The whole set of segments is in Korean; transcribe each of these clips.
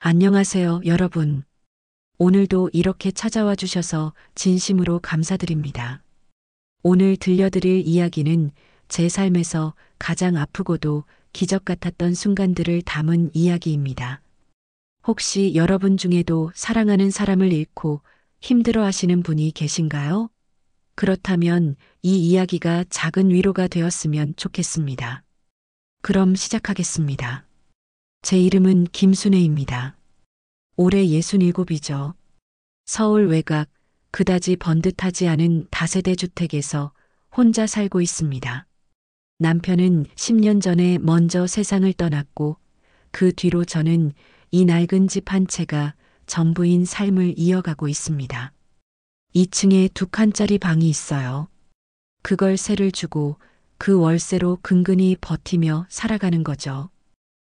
안녕하세요, 여러분. 오늘도 이렇게 찾아와 주셔서 진심으로 감사드립니다. 오늘 들려드릴 이야기는 제 삶에서 가장 아프고도 기적 같았던 순간들을 담은 이야기입니다. 혹시 여러분 중에도 사랑하는 사람을 잃고 힘들어 하시는 분이 계신가요? 그렇다면 이 이야기가 작은 위로가 되었으면 좋겠습니다. 그럼 시작하겠습니다. 제 이름은 김순혜입니다. 올해 67이죠. 서울 외곽, 그다지 번듯하지 않은 다세대 주택에서 혼자 살고 있습니다. 남편은 10년 전에 먼저 세상을 떠났고 그 뒤로 저는 이 낡은 집 한 채가 전부인 삶을 이어가고 있습니다. 2층에 2칸짜리 방이 있어요. 그걸 세를 주고 그 월세로 근근히 버티며 살아가는 거죠.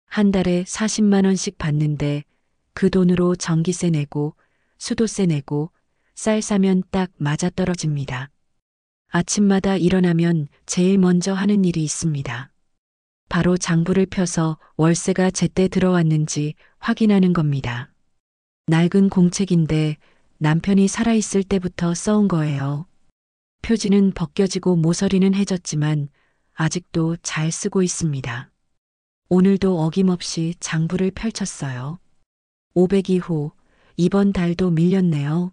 한 달에 40만 원씩 받는데 그 돈으로 전기세 내고 수도세 내고 쌀 사면 딱 맞아떨어집니다. 아침마다 일어나면 제일 먼저 하는 일이 있습니다. 바로 장부를 펴서 월세가 제때 들어왔는지 확인하는 겁니다. 낡은 공책인데 남편이 살아있을 때부터 써온 거예요. 표지는 벗겨지고 모서리는 해졌지만 아직도 잘 쓰고 있습니다. 오늘도 어김없이 장부를 펼쳤어요. 502호, 이번 달도 밀렸네요.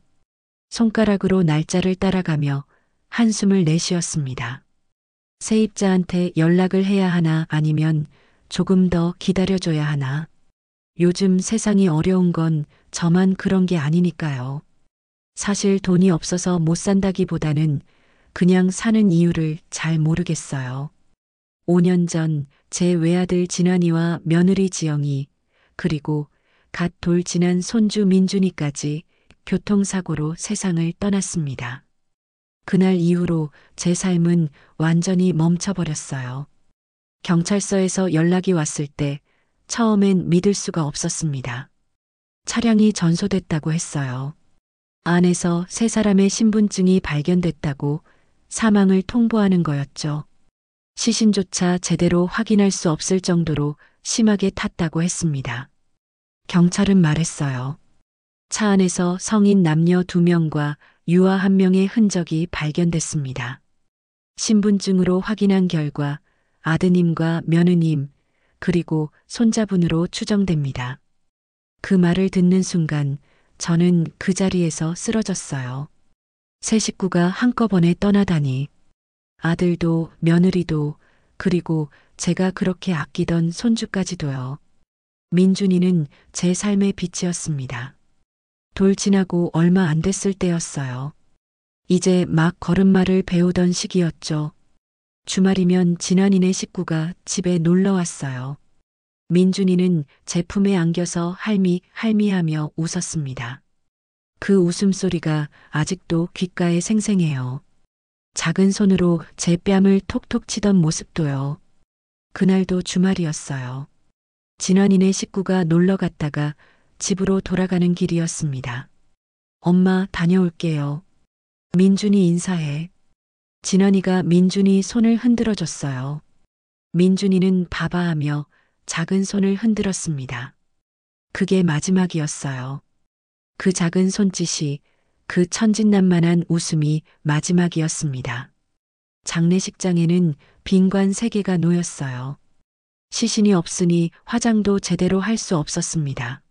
손가락으로 날짜를 따라가며 한숨을 내쉬었습니다. 세입자한테 연락을 해야 하나 아니면 조금 더 기다려줘야 하나. 요즘 세상이 어려운 건 저만 그런 게 아니니까요. 사실 돈이 없어서 못 산다기보다는 그냥 사는 이유를 잘 모르겠어요. 5년 전 제 외아들 진환이와 며느리 지영이 그리고 갓 돌진한 손주 민준이까지 교통사고로 세상을 떠났습니다. 그날 이후로 제 삶은 완전히 멈춰버렸어요. 경찰서에서 연락이 왔을 때 처음엔 믿을 수가 없었습니다. 차량이 전소됐다고 했어요. 안에서 세 사람의 신분증이 발견됐다고 사망을 통보하는 거였죠. 시신조차 제대로 확인할 수 없을 정도로 심하게 탔다고 했습니다. 경찰은 말했어요. 차 안에서 성인 남녀 2명과 유아 1명의 흔적이 발견됐습니다. 신분증으로 확인한 결과 아드님과 며느님 그리고 손자분으로 추정됩니다. 그 말을 듣는 순간 저는 그 자리에서 쓰러졌어요. 세 식구가 한꺼번에 떠나다니. 아들도 며느리도 그리고 제가 그렇게 아끼던 손주까지도요. 민준이는 제 삶의 빛이었습니다. 돌진하고 얼마 안 됐을 때였어요. 이제 막 걸음마를 배우던 시기였죠. 주말이면 진환이네 식구가 집에 놀러 왔어요. 민준이는 제 품에 안겨서 할미 할미하며 웃었습니다. 그 웃음소리가 아직도 귓가에 생생해요. 작은 손으로 제 뺨을 톡톡 치던 모습도요. 그날도 주말이었어요. 진환이네 식구가 놀러 갔다가 집으로 돌아가는 길이었습니다. 엄마 다녀올게요. 민준이 인사해. 진환이가 민준이 손을 흔들어 줬어요. 민준이는 바바하며 작은 손을 흔들었습니다. 그게 마지막이었어요. 그 작은 손짓이 그 천진난만한 웃음이 마지막이었습니다. 장례식장에는 빈관 3개가 놓였어요. 시신이 없으니 화장도 제대로 할 수 없었습니다.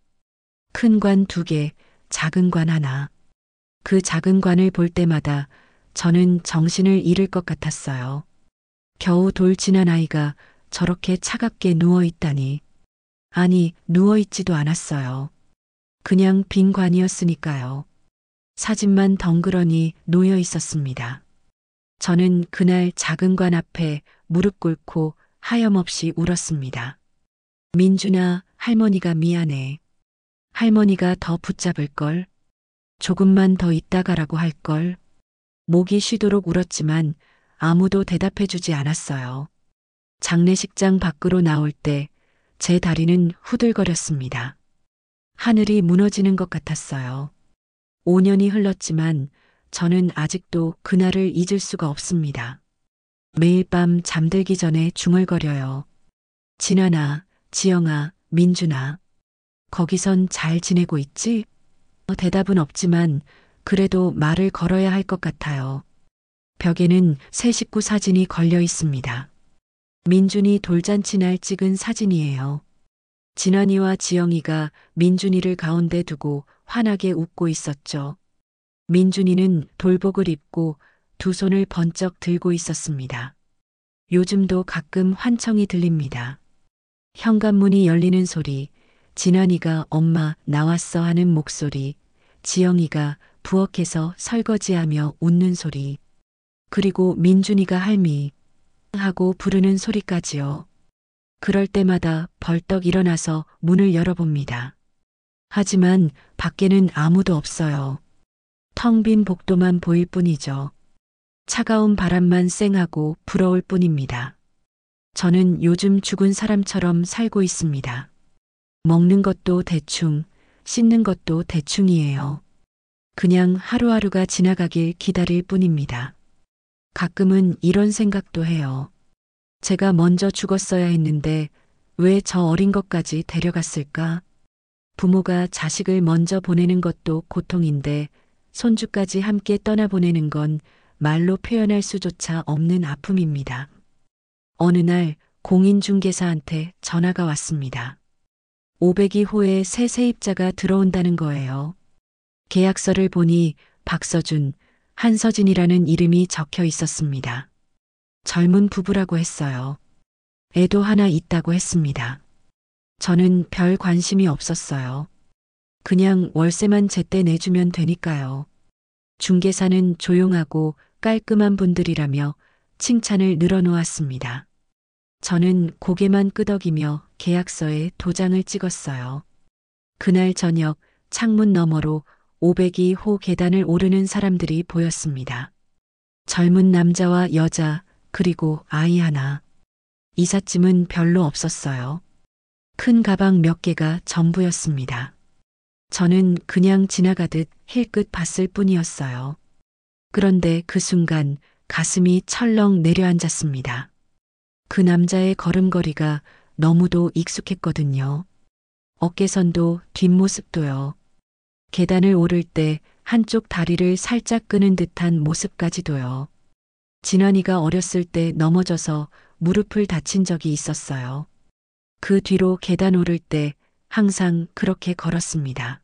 큰 관 2개, 작은 관 하나. 그 작은 관을 볼 때마다 저는 정신을 잃을 것 같았어요. 겨우 돌진한 아이가 저렇게 차갑게 누워있다니. 아니, 누워있지도 않았어요. 그냥 빈 관이었으니까요. 사진만 덩그러니 놓여 있었습니다. 저는 그날 작은 관 앞에 무릎 꿇고 하염없이 울었습니다. 민준아, 할머니가 미안해. 할머니가 더 붙잡을걸. 조금만 더 있다 가라고 할걸. 목이 쉬도록 울었지만 아무도 대답해주지 않았어요. 장례식장 밖으로 나올 때 제 다리는 후들거렸습니다. 하늘이 무너지는 것 같았어요. 5년이 흘렀지만 저는 아직도 그날을 잊을 수가 없습니다. 매일 밤 잠들기 전에 중얼거려요. 진환아, 지영아, 민준아. 거기선 잘 지내고 있지? 대답은 없지만 그래도 말을 걸어야 할 것 같아요. 벽에는 새 식구 사진이 걸려 있습니다. 민준이 돌잔치 날 찍은 사진이에요. 진환이와 지영이가 민준이를 가운데 두고 환하게 웃고 있었죠. 민준이는 돌복을 입고 두 손을 번쩍 들고 있었습니다. 요즘도 가끔 환청이 들립니다. 현관문이 열리는 소리, 진환이가 엄마 나왔어 하는 목소리, 지영이가 부엌에서 설거지하며 웃는 소리, 그리고 민준이가 할미 하고 부르는 소리까지요. 그럴 때마다 벌떡 일어나서 문을 열어봅니다. 하지만 밖에는 아무도 없어요. 텅 빈 복도만 보일 뿐이죠. 차가운 바람만 쌩하고 불어올 뿐입니다. 저는 요즘 죽은 사람처럼 살고 있습니다. 먹는 것도 대충, 씻는 것도 대충이에요. 그냥 하루하루가 지나가길 기다릴 뿐입니다. 가끔은 이런 생각도 해요. 제가 먼저 죽었어야 했는데 왜 저 어린 것까지 데려갔을까? 부모가 자식을 먼저 보내는 것도 고통인데 손주까지 함께 떠나보내는 건 말로 표현할 수조차 없는 아픔입니다. 어느 날 공인중개사한테 전화가 왔습니다. 502호에 새 세입자가 들어온다는 거예요. 계약서를 보니 박서준, 한서진이라는 이름이 적혀 있었습니다. 젊은 부부라고 했어요. 애도 하나 있다고 했습니다. 저는 별 관심이 없었어요. 그냥 월세만 제때 내주면 되니까요. 중개사는 조용하고 깔끔한 분들이라며 칭찬을 늘어놓았습니다. 저는 고개만 끄덕이며 계약서에 도장을 찍었어요. 그날 저녁 창문 너머로 502호 계단을 오르는 사람들이 보였습니다. 젊은 남자와 여자, 그리고 아이 하나. 이삿짐은 별로 없었어요. 큰 가방 몇 개가 전부였습니다. 저는 그냥 지나가듯 힐끗 봤을 뿐이었어요. 그런데 그 순간 가슴이 철렁 내려앉았습니다. 그 남자의 걸음걸이가 너무도 익숙했거든요. 어깨선도 뒷모습도요. 계단을 오를 때 한쪽 다리를 살짝 끄는 듯한 모습까지도요. 진환이가 어렸을 때 넘어져서 무릎을 다친 적이 있었어요. 그 뒤로 계단 오를 때 항상 그렇게 걸었습니다.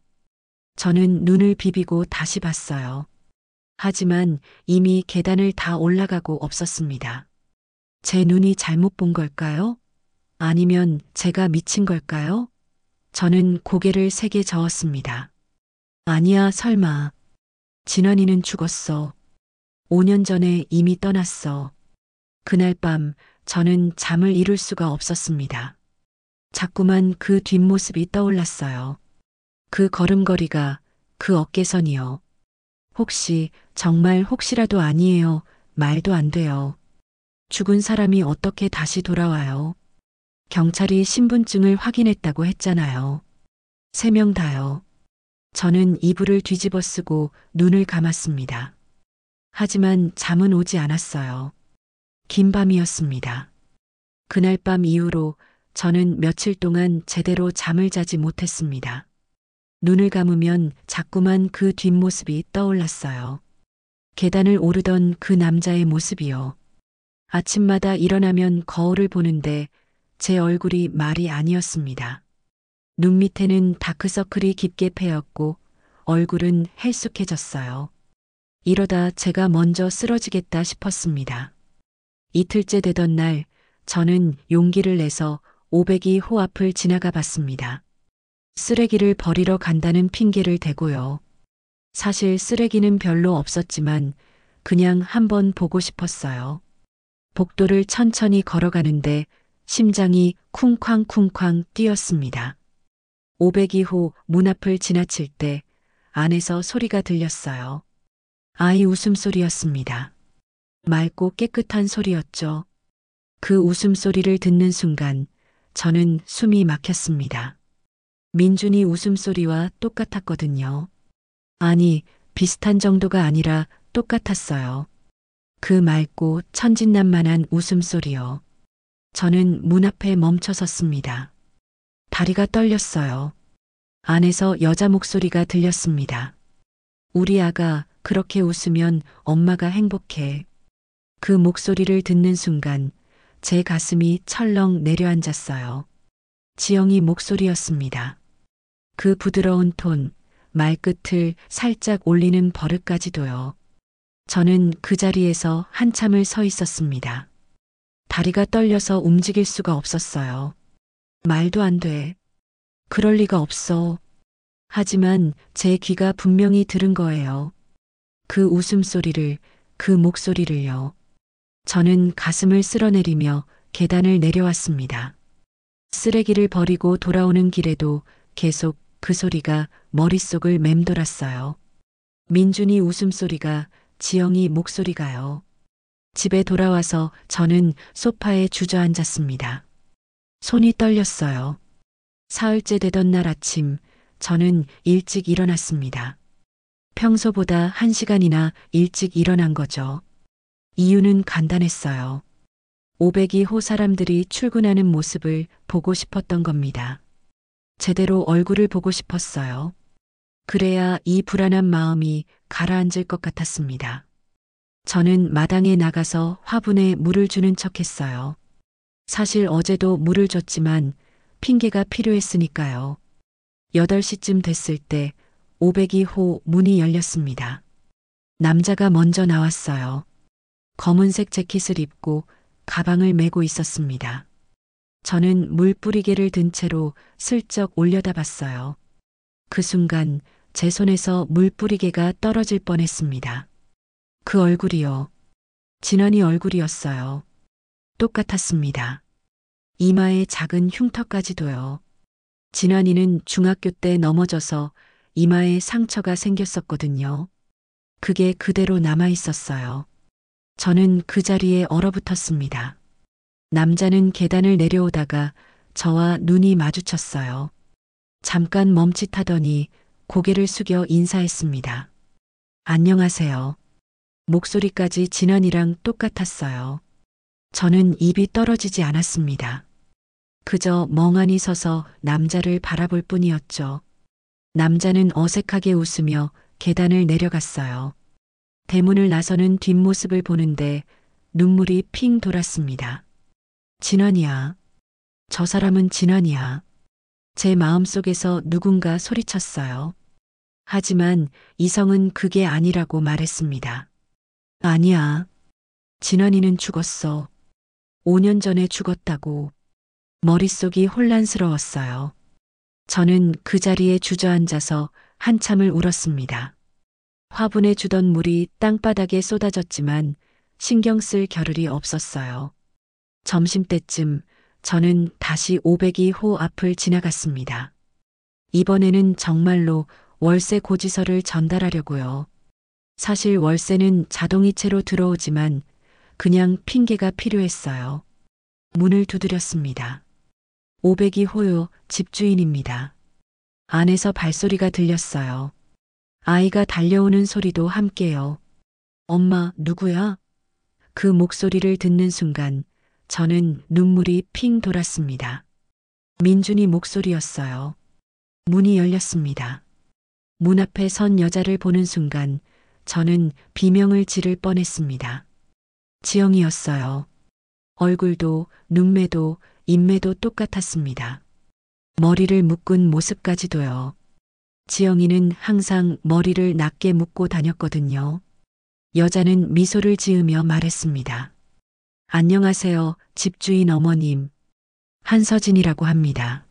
저는 눈을 비비고 다시 봤어요. 하지만 이미 계단을 다 올라가고 없었습니다. 제 눈이 잘못 본 걸까요? 아니면 제가 미친 걸까요? 저는 고개를 세게 저었습니다. 아니야, 설마. 진환이는 죽었어. 5년 전에 이미 떠났어. 그날 밤 저는 잠을 이룰 수가 없었습니다. 자꾸만 그 뒷모습이 떠올랐어요. 그 걸음걸이가, 그 어깨선이요. 혹시, 정말 혹시라도 아니에요. 말도 안 돼요. 죽은 사람이 어떻게 다시 돌아와요? 경찰이 신분증을 확인했다고 했잖아요. 3명 다요. 저는 이불을 뒤집어 쓰고 눈을 감았습니다. 하지만 잠은 오지 않았어요. 긴 밤이었습니다. 그날 밤 이후로 저는 며칠 동안 제대로 잠을 자지 못했습니다. 눈을 감으면 자꾸만 그 뒷모습이 떠올랐어요. 계단을 오르던 그 남자의 모습이요. 아침마다 일어나면 거울을 보는데 제 얼굴이 말이 아니었습니다. 눈 밑에는 다크서클이 깊게 패였고 얼굴은 헬쑥해졌어요. 이러다 제가 먼저 쓰러지겠다 싶었습니다. 이틀째 되던 날 저는 용기를 내서 502호 앞을 지나가 봤습니다. 쓰레기를 버리러 간다는 핑계를 대고요. 사실 쓰레기는 별로 없었지만 그냥 한번 보고 싶었어요. 복도를 천천히 걸어가는데 심장이 쿵쾅쿵쾅 뛰었습니다. 502호 문 앞을 지나칠 때 안에서 소리가 들렸어요. 아이 웃음소리였습니다. 맑고 깨끗한 소리였죠. 그 웃음소리를 듣는 순간 저는 숨이 막혔습니다. 민준이 웃음소리와 똑같았거든요. 아니, 비슷한 정도가 아니라 똑같았어요. 그 맑고 천진난만한 웃음소리요. 저는 문 앞에 멈춰 섰습니다. 다리가 떨렸어요. 안에서 여자 목소리가 들렸습니다. 우리 아가 그렇게 웃으면 엄마가 행복해. 그 목소리를 듣는 순간 제 가슴이 철렁 내려앉았어요. 지영이 목소리였습니다. 그 부드러운 톤, 말끝을 살짝 올리는 버릇까지도요. 저는 그 자리에서 한참을 서 있었습니다. 다리가 떨려서 움직일 수가 없었어요. 말도 안 돼. 그럴 리가 없어. 하지만 제 귀가 분명히 들은 거예요. 그 웃음소리를, 그 목소리를요. 저는 가슴을 쓸어내리며 계단을 내려왔습니다. 쓰레기를 버리고 돌아오는 길에도 계속 그 소리가 머릿속을 맴돌았어요. 민준이 웃음소리가, 지영이 목소리가요. 집에 돌아와서 저는 소파에 주저앉았습니다. 손이 떨렸어요. 사흘째 되던 날 아침, 저는 일찍 일어났습니다. 평소보다 1시간이나 일찍 일어난 거죠. 이유는 간단했어요. 502호 사람들이 출근하는 모습을 보고 싶었던 겁니다. 제대로 얼굴을 보고 싶었어요. 그래야 이 불안한 마음이 가라앉을 것 같았습니다. 저는 마당에 나가서 화분에 물을 주는 척 했어요. 사실 어제도 물을 줬지만 핑계가 필요했으니까요. 8시쯤 됐을 때 502호 문이 열렸습니다. 남자가 먼저 나왔어요. 검은색 재킷을 입고 가방을 메고 있었습니다. 저는 물 뿌리개를 든 채로 슬쩍 올려다봤어요. 그 순간 제 손에서 물 뿌리개가 떨어질 뻔했습니다. 그 얼굴이요. 진원이 얼굴이었어요. 똑같았습니다. 이마에 작은 흉터까지도요. 진환이는 중학교 때 넘어져서 이마에 상처가 생겼었거든요. 그게 그대로 남아 있었어요. 저는 그 자리에 얼어붙었습니다. 남자는 계단을 내려오다가 저와 눈이 마주쳤어요. 잠깐 멈칫하더니 고개를 숙여 인사했습니다. 안녕하세요. 목소리까지 진환이랑 똑같았어요. 저는 입이 떨어지지 않았습니다. 그저 멍하니 서서 남자를 바라볼 뿐이었죠. 남자는 어색하게 웃으며 계단을 내려갔어요. 대문을 나서는 뒷모습을 보는데 눈물이 핑 돌았습니다. 진환이야. 저 사람은 진환이야. 제 마음속에서 누군가 소리쳤어요. 하지만 이성은 그게 아니라고 말했습니다. 아니야. 진환이는 죽었어. 5년 전에 죽었다고. 머릿속이 혼란스러웠어요. 저는 그 자리에 주저앉아서 한참을 울었습니다. 화분에 주던 물이 땅바닥에 쏟아졌지만 신경 쓸 겨를이 없었어요. 점심때쯤 저는 다시 502호 앞을 지나갔습니다. 이번에는 정말로 월세 고지서를 전달하려고요. 사실 월세는 자동이체로 들어오지만 그냥 핑계가 필요했어요. 문을 두드렸습니다. 502호요, 집주인입니다. 안에서 발소리가 들렸어요. 아이가 달려오는 소리도 함께요. 엄마, 누구야? 그 목소리를 듣는 순간 저는 눈물이 핑 돌았습니다. 민준이 목소리였어요. 문이 열렸습니다. 문 앞에 선 여자를 보는 순간 저는 비명을 지를 뻔했습니다. 지영이었어요. 얼굴도 눈매도 인매도 똑같았습니다. 머리를 묶은 모습까지도요. 지영이는 항상 머리를 낮게 묶고 다녔거든요. 여자는 미소를 지으며 말했습니다. 안녕하세요, 집주인 어머님. 한서진이라고 합니다.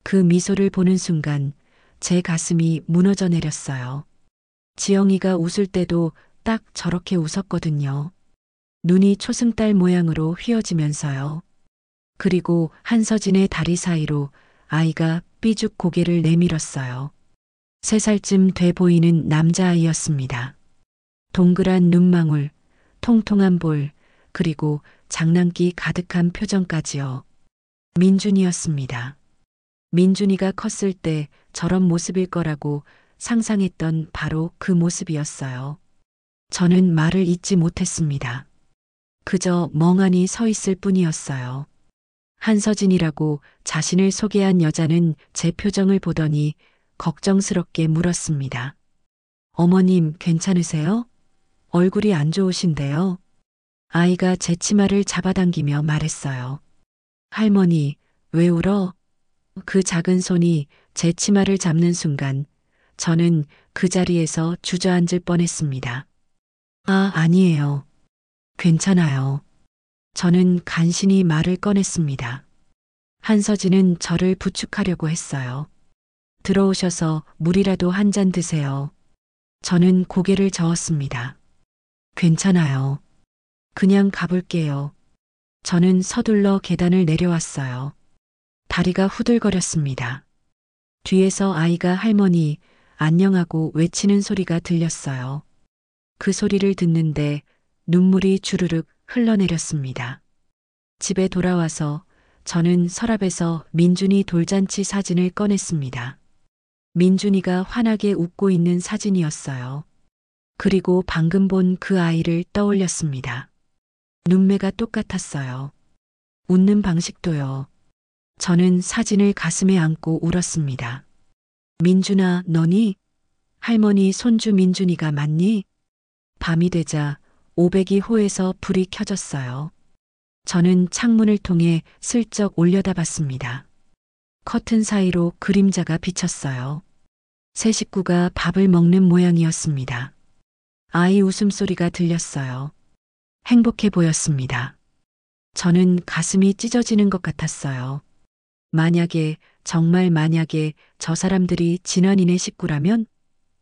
그 미소를 보는 순간 제 가슴이 무너져 내렸어요. 지영이가 웃을 때도 딱 저렇게 웃었거든요. 눈이 초승달 모양으로 휘어지면서요. 그리고 한서진의 다리 사이로 아이가 삐죽 고개를 내밀었어요. 3살쯤 돼 보이는 남자아이였습니다. 동그란 눈망울, 통통한 볼, 그리고 장난기 가득한 표정까지요. 민준이었습니다. 민준이가 컸을 때 저런 모습일 거라고 상상했던 바로 그 모습이었어요. 저는 말을 잇지 못했습니다. 그저 멍하니 서 있을 뿐이었어요. 한서진이라고 자신을 소개한 여자는 제 표정을 보더니 걱정스럽게 물었습니다. 어머님, 괜찮으세요? 얼굴이 안 좋으신데요. 아이가 제 치마를 잡아당기며 말했어요. 할머니, 왜 울어? 그 작은 손이 제 치마를 잡는 순간 저는 그 자리에서 주저앉을 뻔했습니다. 아, 아니에요. 괜찮아요. 저는 간신히 말을 꺼냈습니다. 한서진은 저를 부축하려고 했어요. 들어오셔서 물이라도 한 잔 드세요. 저는 고개를 저었습니다. 괜찮아요. 그냥 가볼게요. 저는 서둘러 계단을 내려왔어요. 다리가 후들거렸습니다. 뒤에서 아이가 할머니, 안녕하고 외치는 소리가 들렸어요. 그 소리를 듣는데 눈물이 주르륵 흘러내렸습니다. 집에 돌아와서 저는 서랍에서 민준이 돌잔치 사진을 꺼냈습니다. 민준이가 환하게 웃고 있는 사진이었어요. 그리고 방금 본 그 아이를 떠올렸습니다. 눈매가 똑같았어요. 웃는 방식도요. 저는 사진을 가슴에 안고 울었습니다. 민준아, 너니? 할머니 손주 민준이가 맞니? 밤이 되자 502호에서 불이 켜졌어요. 저는 창문을 통해 슬쩍 올려다봤습니다. 커튼 사이로 그림자가 비쳤어요. 새 식구가 밥을 먹는 모양이었습니다. 아이 웃음소리가 들렸어요. 행복해 보였습니다. 저는 가슴이 찢어지는 것 같았어요. 만약에, 정말 만약에 저 사람들이 진원이네 식구라면?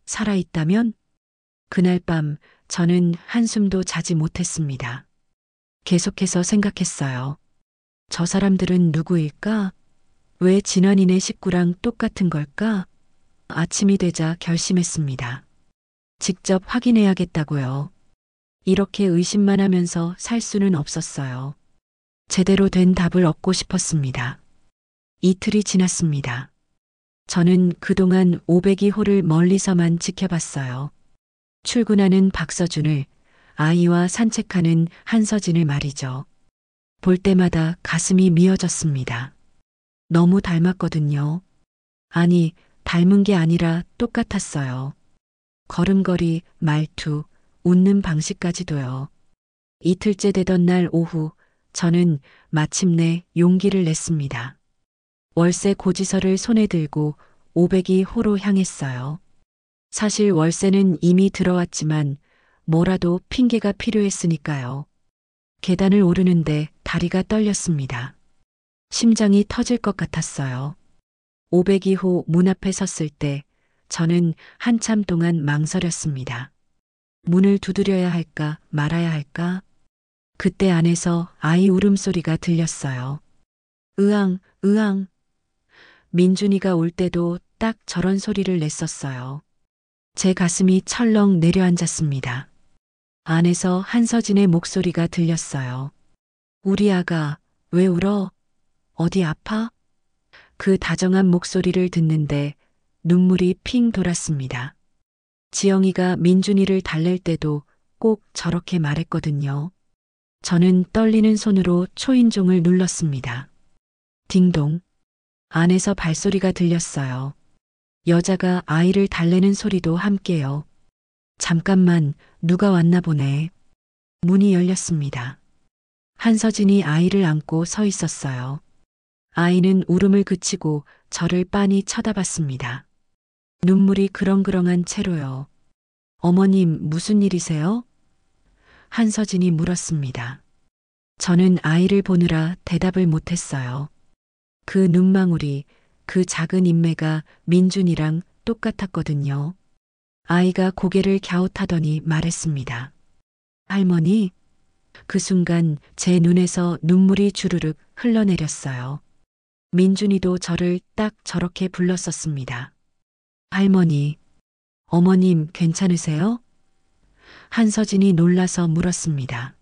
살아있다면? 그날 밤 저는 한숨도 자지 못했습니다. 계속해서 생각했어요. 저 사람들은 누구일까? 왜 진원이네 식구랑 똑같은 걸까? 아침이 되자 결심했습니다. 직접 확인해야겠다고요. 이렇게 의심만 하면서 살 수는 없었어요. 제대로 된 답을 얻고 싶었습니다. 이틀이 지났습니다. 저는 그동안 502호를 멀리서만 지켜봤어요. 출근하는 박서준을, 아이와 산책하는 한서진을 말이죠. 볼 때마다 가슴이 미어졌습니다. 너무 닮았거든요. 아니, 닮은 게 아니라 똑같았어요. 걸음걸이, 말투, 웃는 방식까지도요. 이틀째 되던 날 오후, 저는 마침내 용기를 냈습니다. 월세 고지서를 손에 들고 502호로 향했어요. 사실 월세는 이미 들어왔지만 뭐라도 핑계가 필요했으니까요. 계단을 오르는데 다리가 떨렸습니다. 심장이 터질 것 같았어요. 502호 문 앞에 섰을 때 저는 한참 동안 망설였습니다. 문을 두드려야 할까 말아야 할까? 그때 안에서 아이 울음소리가 들렸어요. 으앙, 으앙. 민준이가 올 때도 딱 저런 소리를 냈었어요. 제 가슴이 철렁 내려앉았습니다. 안에서 한서진의 목소리가 들렸어요. 우리 아가, 왜 울어? 어디 아파? 그 다정한 목소리를 듣는데 눈물이 핑 돌았습니다. 지영이가 민준이를 달랠 때도 꼭 저렇게 말했거든요. 저는 떨리는 손으로 초인종을 눌렀습니다. 딩동. 안에서 발소리가 들렸어요. 여자가 아이를 달래는 소리도 함께요. 잠깐만, 누가 왔나 보네. 문이 열렸습니다. 한서진이 아이를 안고 서 있었어요. 아이는 울음을 그치고 저를 빤히 쳐다봤습니다. 눈물이 그렁그렁한 채로요. 어머님, 무슨 일이세요? 한서진이 물었습니다. 저는 아이를 보느라 대답을 못했어요. 그 눈망울이, 그 작은 인매가 민준이랑 똑같았거든요. 아이가 고개를 갸웃하더니 말했습니다. 할머니? 그 순간 제 눈에서 눈물이 주르륵 흘러내렸어요. 민준이도 저를 딱 저렇게 불렀었습니다. 할머니, 어머님 괜찮으세요? 한서진이 놀라서 물었습니다.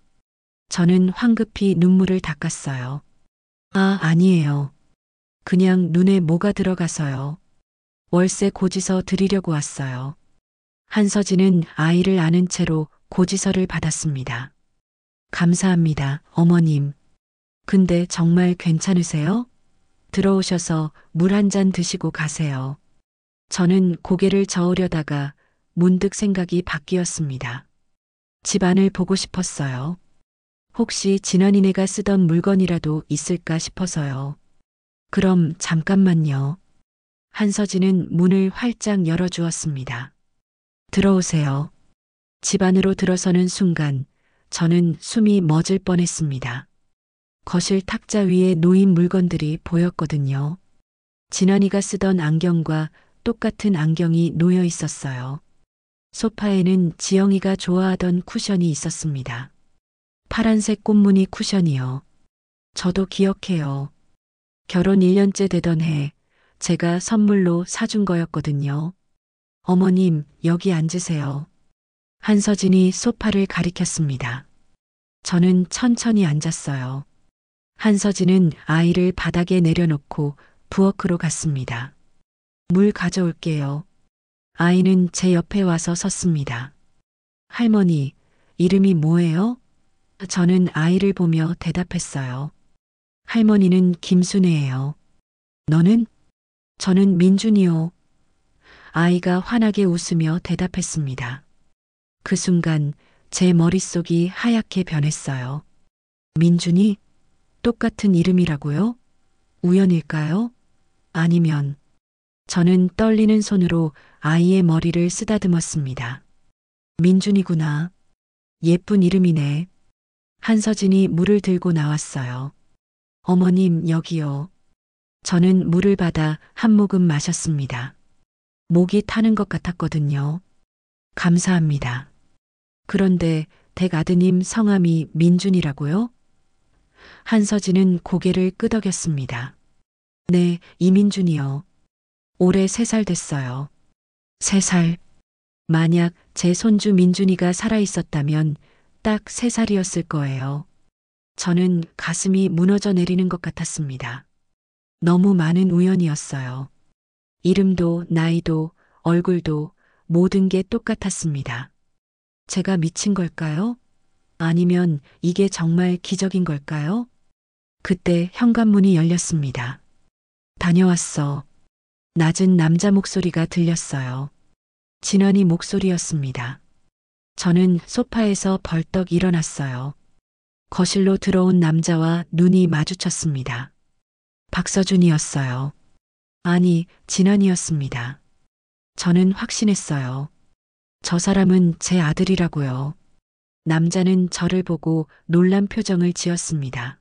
저는 황급히 눈물을 닦았어요. 아, 아니에요. 그냥 눈에 뭐가 들어가서요. 월세 고지서 드리려고 왔어요. 한서진은 아이를 안은 채로 고지서를 받았습니다. 감사합니다, 어머님. 근데 정말 괜찮으세요? 들어오셔서 물 한 잔 드시고 가세요. 저는 고개를 저으려다가 문득 생각이 바뀌었습니다. 집 안을 보고 싶었어요. 혹시 진원이네가 쓰던 물건이라도 있을까 싶어서요. 그럼 잠깐만요. 한서진은 문을 활짝 열어주었습니다. 들어오세요. 집 안으로 들어서는 순간 저는 숨이 멎을 뻔했습니다. 거실 탁자 위에 놓인 물건들이 보였거든요. 진환이가 쓰던 안경과 똑같은 안경이 놓여 있었어요. 소파에는 지영이가 좋아하던 쿠션이 있었습니다. 파란색 꽃무늬 쿠션이요. 저도 기억해요. 결혼 1년째 되던 해 제가 선물로 사준 거였거든요. 어머님, 여기 앉으세요. 한서진이 소파를 가리켰습니다. 저는 천천히 앉았어요. 한서진은 아이를 바닥에 내려놓고 부엌으로 갔습니다. 물 가져올게요. 아이는 제 옆에 와서 섰습니다. 할머니, 이름이 뭐예요? 저는 아이를 보며 대답했어요. 할머니는 김순애예요. 너는? 저는 민준이요. 아이가 환하게 웃으며 대답했습니다. 그 순간 제 머릿속이 하얗게 변했어요. 민준이? 똑같은 이름이라고요? 우연일까요? 아니면 저는 떨리는 손으로 아이의 머리를 쓰다듬었습니다. 민준이구나. 예쁜 이름이네. 한서진이 물을 들고 나왔어요. 어머님, 여기요. 저는 물을 받아 한 모금 마셨습니다. 목이 타는 것 같았거든요. 감사합니다. 그런데 댁 아드님 성함이 민준이라고요? 한서진은 고개를 끄덕였습니다. 네, 이민준이요. 올해 3살 됐어요. 3살. 만약 제 손주 민준이가 살아있었다면 딱 3살이었을 거예요. 저는 가슴이 무너져 내리는 것 같았습니다. 너무 많은 우연이었어요. 이름도 나이도 얼굴도 모든 게 똑같았습니다. 제가 미친 걸까요? 아니면 이게 정말 기적인 걸까요? 그때 현관문이 열렸습니다. 다녀왔어. 낮은 남자 목소리가 들렸어요. 진원이 목소리였습니다. 저는 소파에서 벌떡 일어났어요. 거실로 들어온 남자와 눈이 마주쳤습니다. 박서준이었어요. 아니, 진원이었습니다. 저는 확신했어요. 저 사람은 제 아들이라고요. 남자는 저를 보고 놀란 표정을 지었습니다.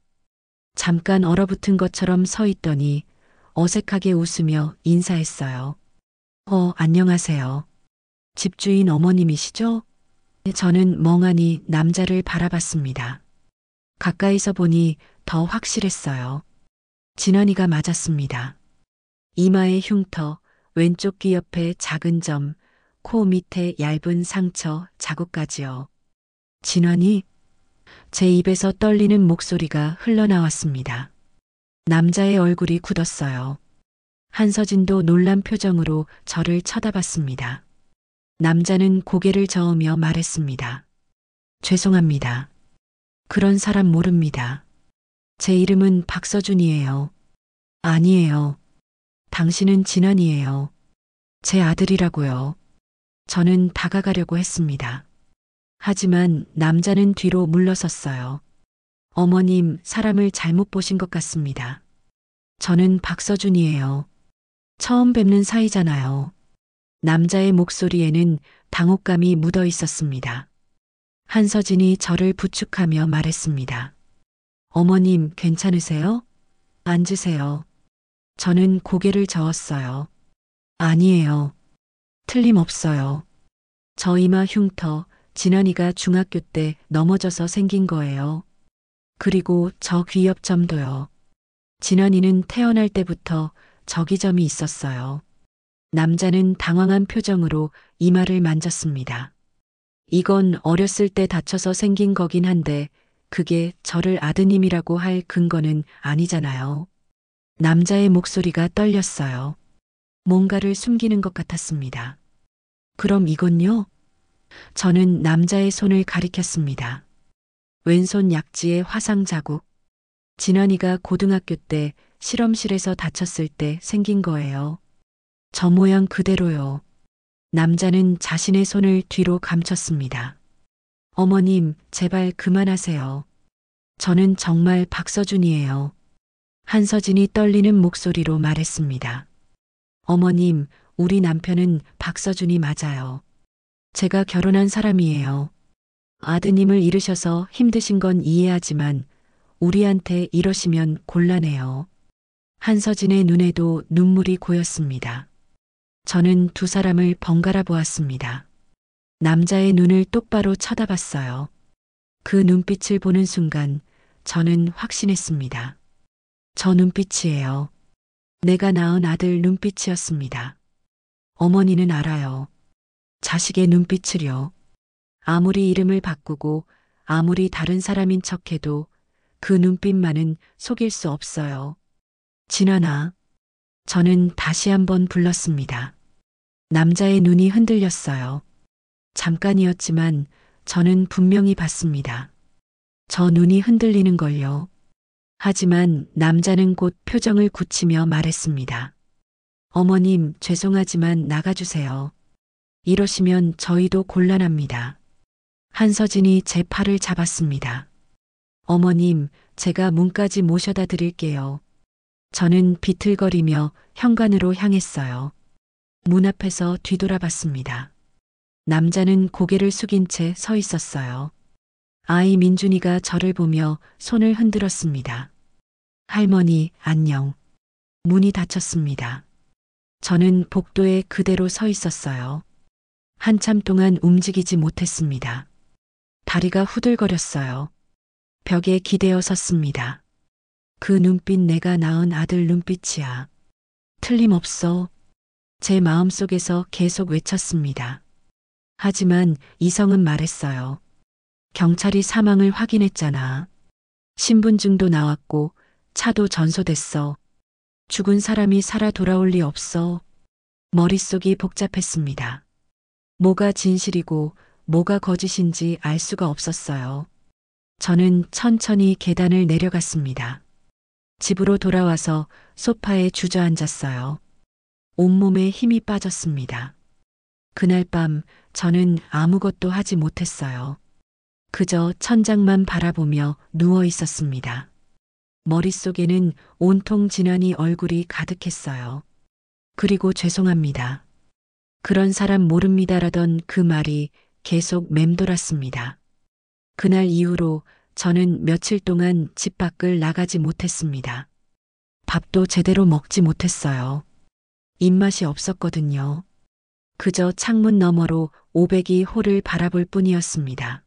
잠깐 얼어붙은 것처럼 서 있더니 어색하게 웃으며 인사했어요. 안녕하세요. 집주인 어머님이시죠? 저는 멍하니 남자를 바라봤습니다. 가까이서 보니 더 확실했어요. 진원이가 맞았습니다. 이마에 흉터, 왼쪽 귀 옆에 작은 점, 코 밑에 얇은 상처, 자국까지요. 진원이? 제 입에서 떨리는 목소리가 흘러나왔습니다. 남자의 얼굴이 굳었어요. 한서진도 놀란 표정으로 저를 쳐다봤습니다. 남자는 고개를 저으며 말했습니다. 죄송합니다. 그런 사람 모릅니다. 제 이름은 박서준이에요. 아니에요. 당신은 진환이에요. 제 아들이라고요. 저는 다가가려고 했습니다. 하지만 남자는 뒤로 물러섰어요. 어머님, 사람을 잘못 보신 것 같습니다. 저는 박서준이에요. 처음 뵙는 사이잖아요. 남자의 목소리에는 당혹감이 묻어 있었습니다. 한서진이 저를 부축하며 말했습니다. 어머님, 괜찮으세요? 앉으세요. 저는 고개를 저었어요. 아니에요. 틀림없어요. 저 이마 흉터, 진환이가 중학교 때 넘어져서 생긴 거예요. 그리고 저 귀 옆 점도요. 진환이는 태어날 때부터 저기점이 있었어요. 남자는 당황한 표정으로 이마를 만졌습니다. 이건 어렸을 때 다쳐서 생긴 거긴 한데 그게 저를 아드님이라고 할 근거는 아니잖아요. 남자의 목소리가 떨렸어요. 뭔가를 숨기는 것 같았습니다. 그럼 이건요? 저는 남자의 손을 가리켰습니다. 왼손 약지에 화상 자국. 진환이가 고등학교 때 실험실에서 다쳤을 때 생긴 거예요. 저 모양 그대로요. 남자는 자신의 손을 뒤로 감췄습니다. 어머님, 제발 그만하세요. 저는 정말 박서준이에요. 한서진이 떨리는 목소리로 말했습니다. 어머님, 우리 남편은 박서준이 맞아요. 제가 결혼한 사람이에요. 아드님을 잃으셔서 힘드신 건 이해하지만 우리한테 이러시면 곤란해요. 한서진의 눈에도 눈물이 고였습니다. 저는 두 사람을 번갈아 보았습니다. 남자의 눈을 똑바로 쳐다봤어요. 그 눈빛을 보는 순간 저는 확신했습니다. 저 눈빛이에요. 내가 낳은 아들 눈빛이었습니다. 어머니는 알아요. 자식의 눈빛을요. 아무리 이름을 바꾸고 아무리 다른 사람인 척해도 그 눈빛만은 속일 수 없어요. 진아나. 저는 다시 한번 불렀습니다. 남자의 눈이 흔들렸어요. 잠깐이었지만 저는 분명히 봤습니다. 저 눈이 흔들리는 걸요. 하지만 남자는 곧 표정을 굳히며 말했습니다. 어머님, 죄송하지만 나가주세요. 이러시면 저희도 곤란합니다. 한서진이 제 팔을 잡았습니다. 어머님, 제가 문까지 모셔다 드릴게요. 저는 비틀거리며 현관으로 향했어요. 문 앞에서 뒤돌아봤습니다. 남자는 고개를 숙인 채 서 있었어요. 아이 민준이가 저를 보며 손을 흔들었습니다. 할머니, 안녕. 문이 닫혔습니다. 저는 복도에 그대로 서 있었어요. 한참 동안 움직이지 못했습니다. 다리가 후들거렸어요. 벽에 기대어 섰습니다. 그 눈빛 내가 낳은 아들 눈빛이야. 틀림없어. 제 마음속에서 계속 외쳤습니다. 하지만 이성은 말했어요. 경찰이 사망을 확인했잖아. 신분증도 나왔고 차도 전소됐어. 죽은 사람이 살아 돌아올 리 없어. 머릿속이 복잡했습니다. 뭐가 진실이고 뭐가 거짓인지 알 수가 없었어요. 저는 천천히 계단을 내려갔습니다. 집으로 돌아와서 소파에 주저앉았어요. 온몸에 힘이 빠졌습니다. 그날 밤 저는 아무것도 하지 못했어요. 그저 천장만 바라보며 누워 있었습니다. 머릿속에는 온통 진환이 얼굴이 가득했어요. 그리고 죄송합니다. 그런 사람 모릅니다라던 그 말이 계속 맴돌았습니다. 그날 이후로 저는 며칠 동안 집 밖을 나가지 못했습니다. 밥도 제대로 먹지 못했어요. 입맛이 없었거든요. 그저 창문 너머로 오백이 홀을 바라볼 뿐이었습니다.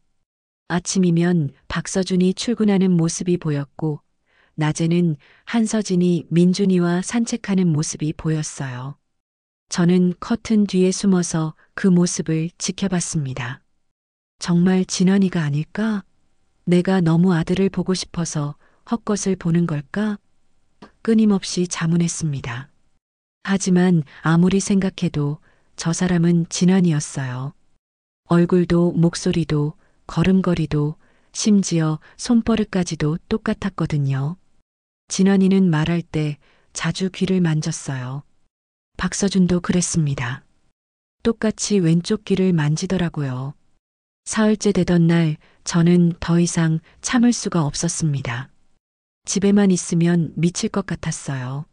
아침이면 박서준이 출근하는 모습이 보였고, 낮에는 한서진이 민준이와 산책하는 모습이 보였어요. 저는 커튼 뒤에 숨어서 그 모습을 지켜봤습니다. 정말 진환이가 아닐까? 내가 너무 아들을 보고 싶어서 헛것을 보는 걸까? 끊임없이 자문했습니다. 하지만 아무리 생각해도 저 사람은 진환이었어요. 얼굴도 목소리도 걸음걸이도 심지어 손버릇까지도 똑같았거든요. 진환이는 말할 때 자주 귀를 만졌어요. 박서준도 그랬습니다. 똑같이 왼쪽 귀를 만지더라고요. 사흘째 되던 날 저는 더 이상 참을 수가 없었습니다. 집에만 있으면 미칠 것 같았어요.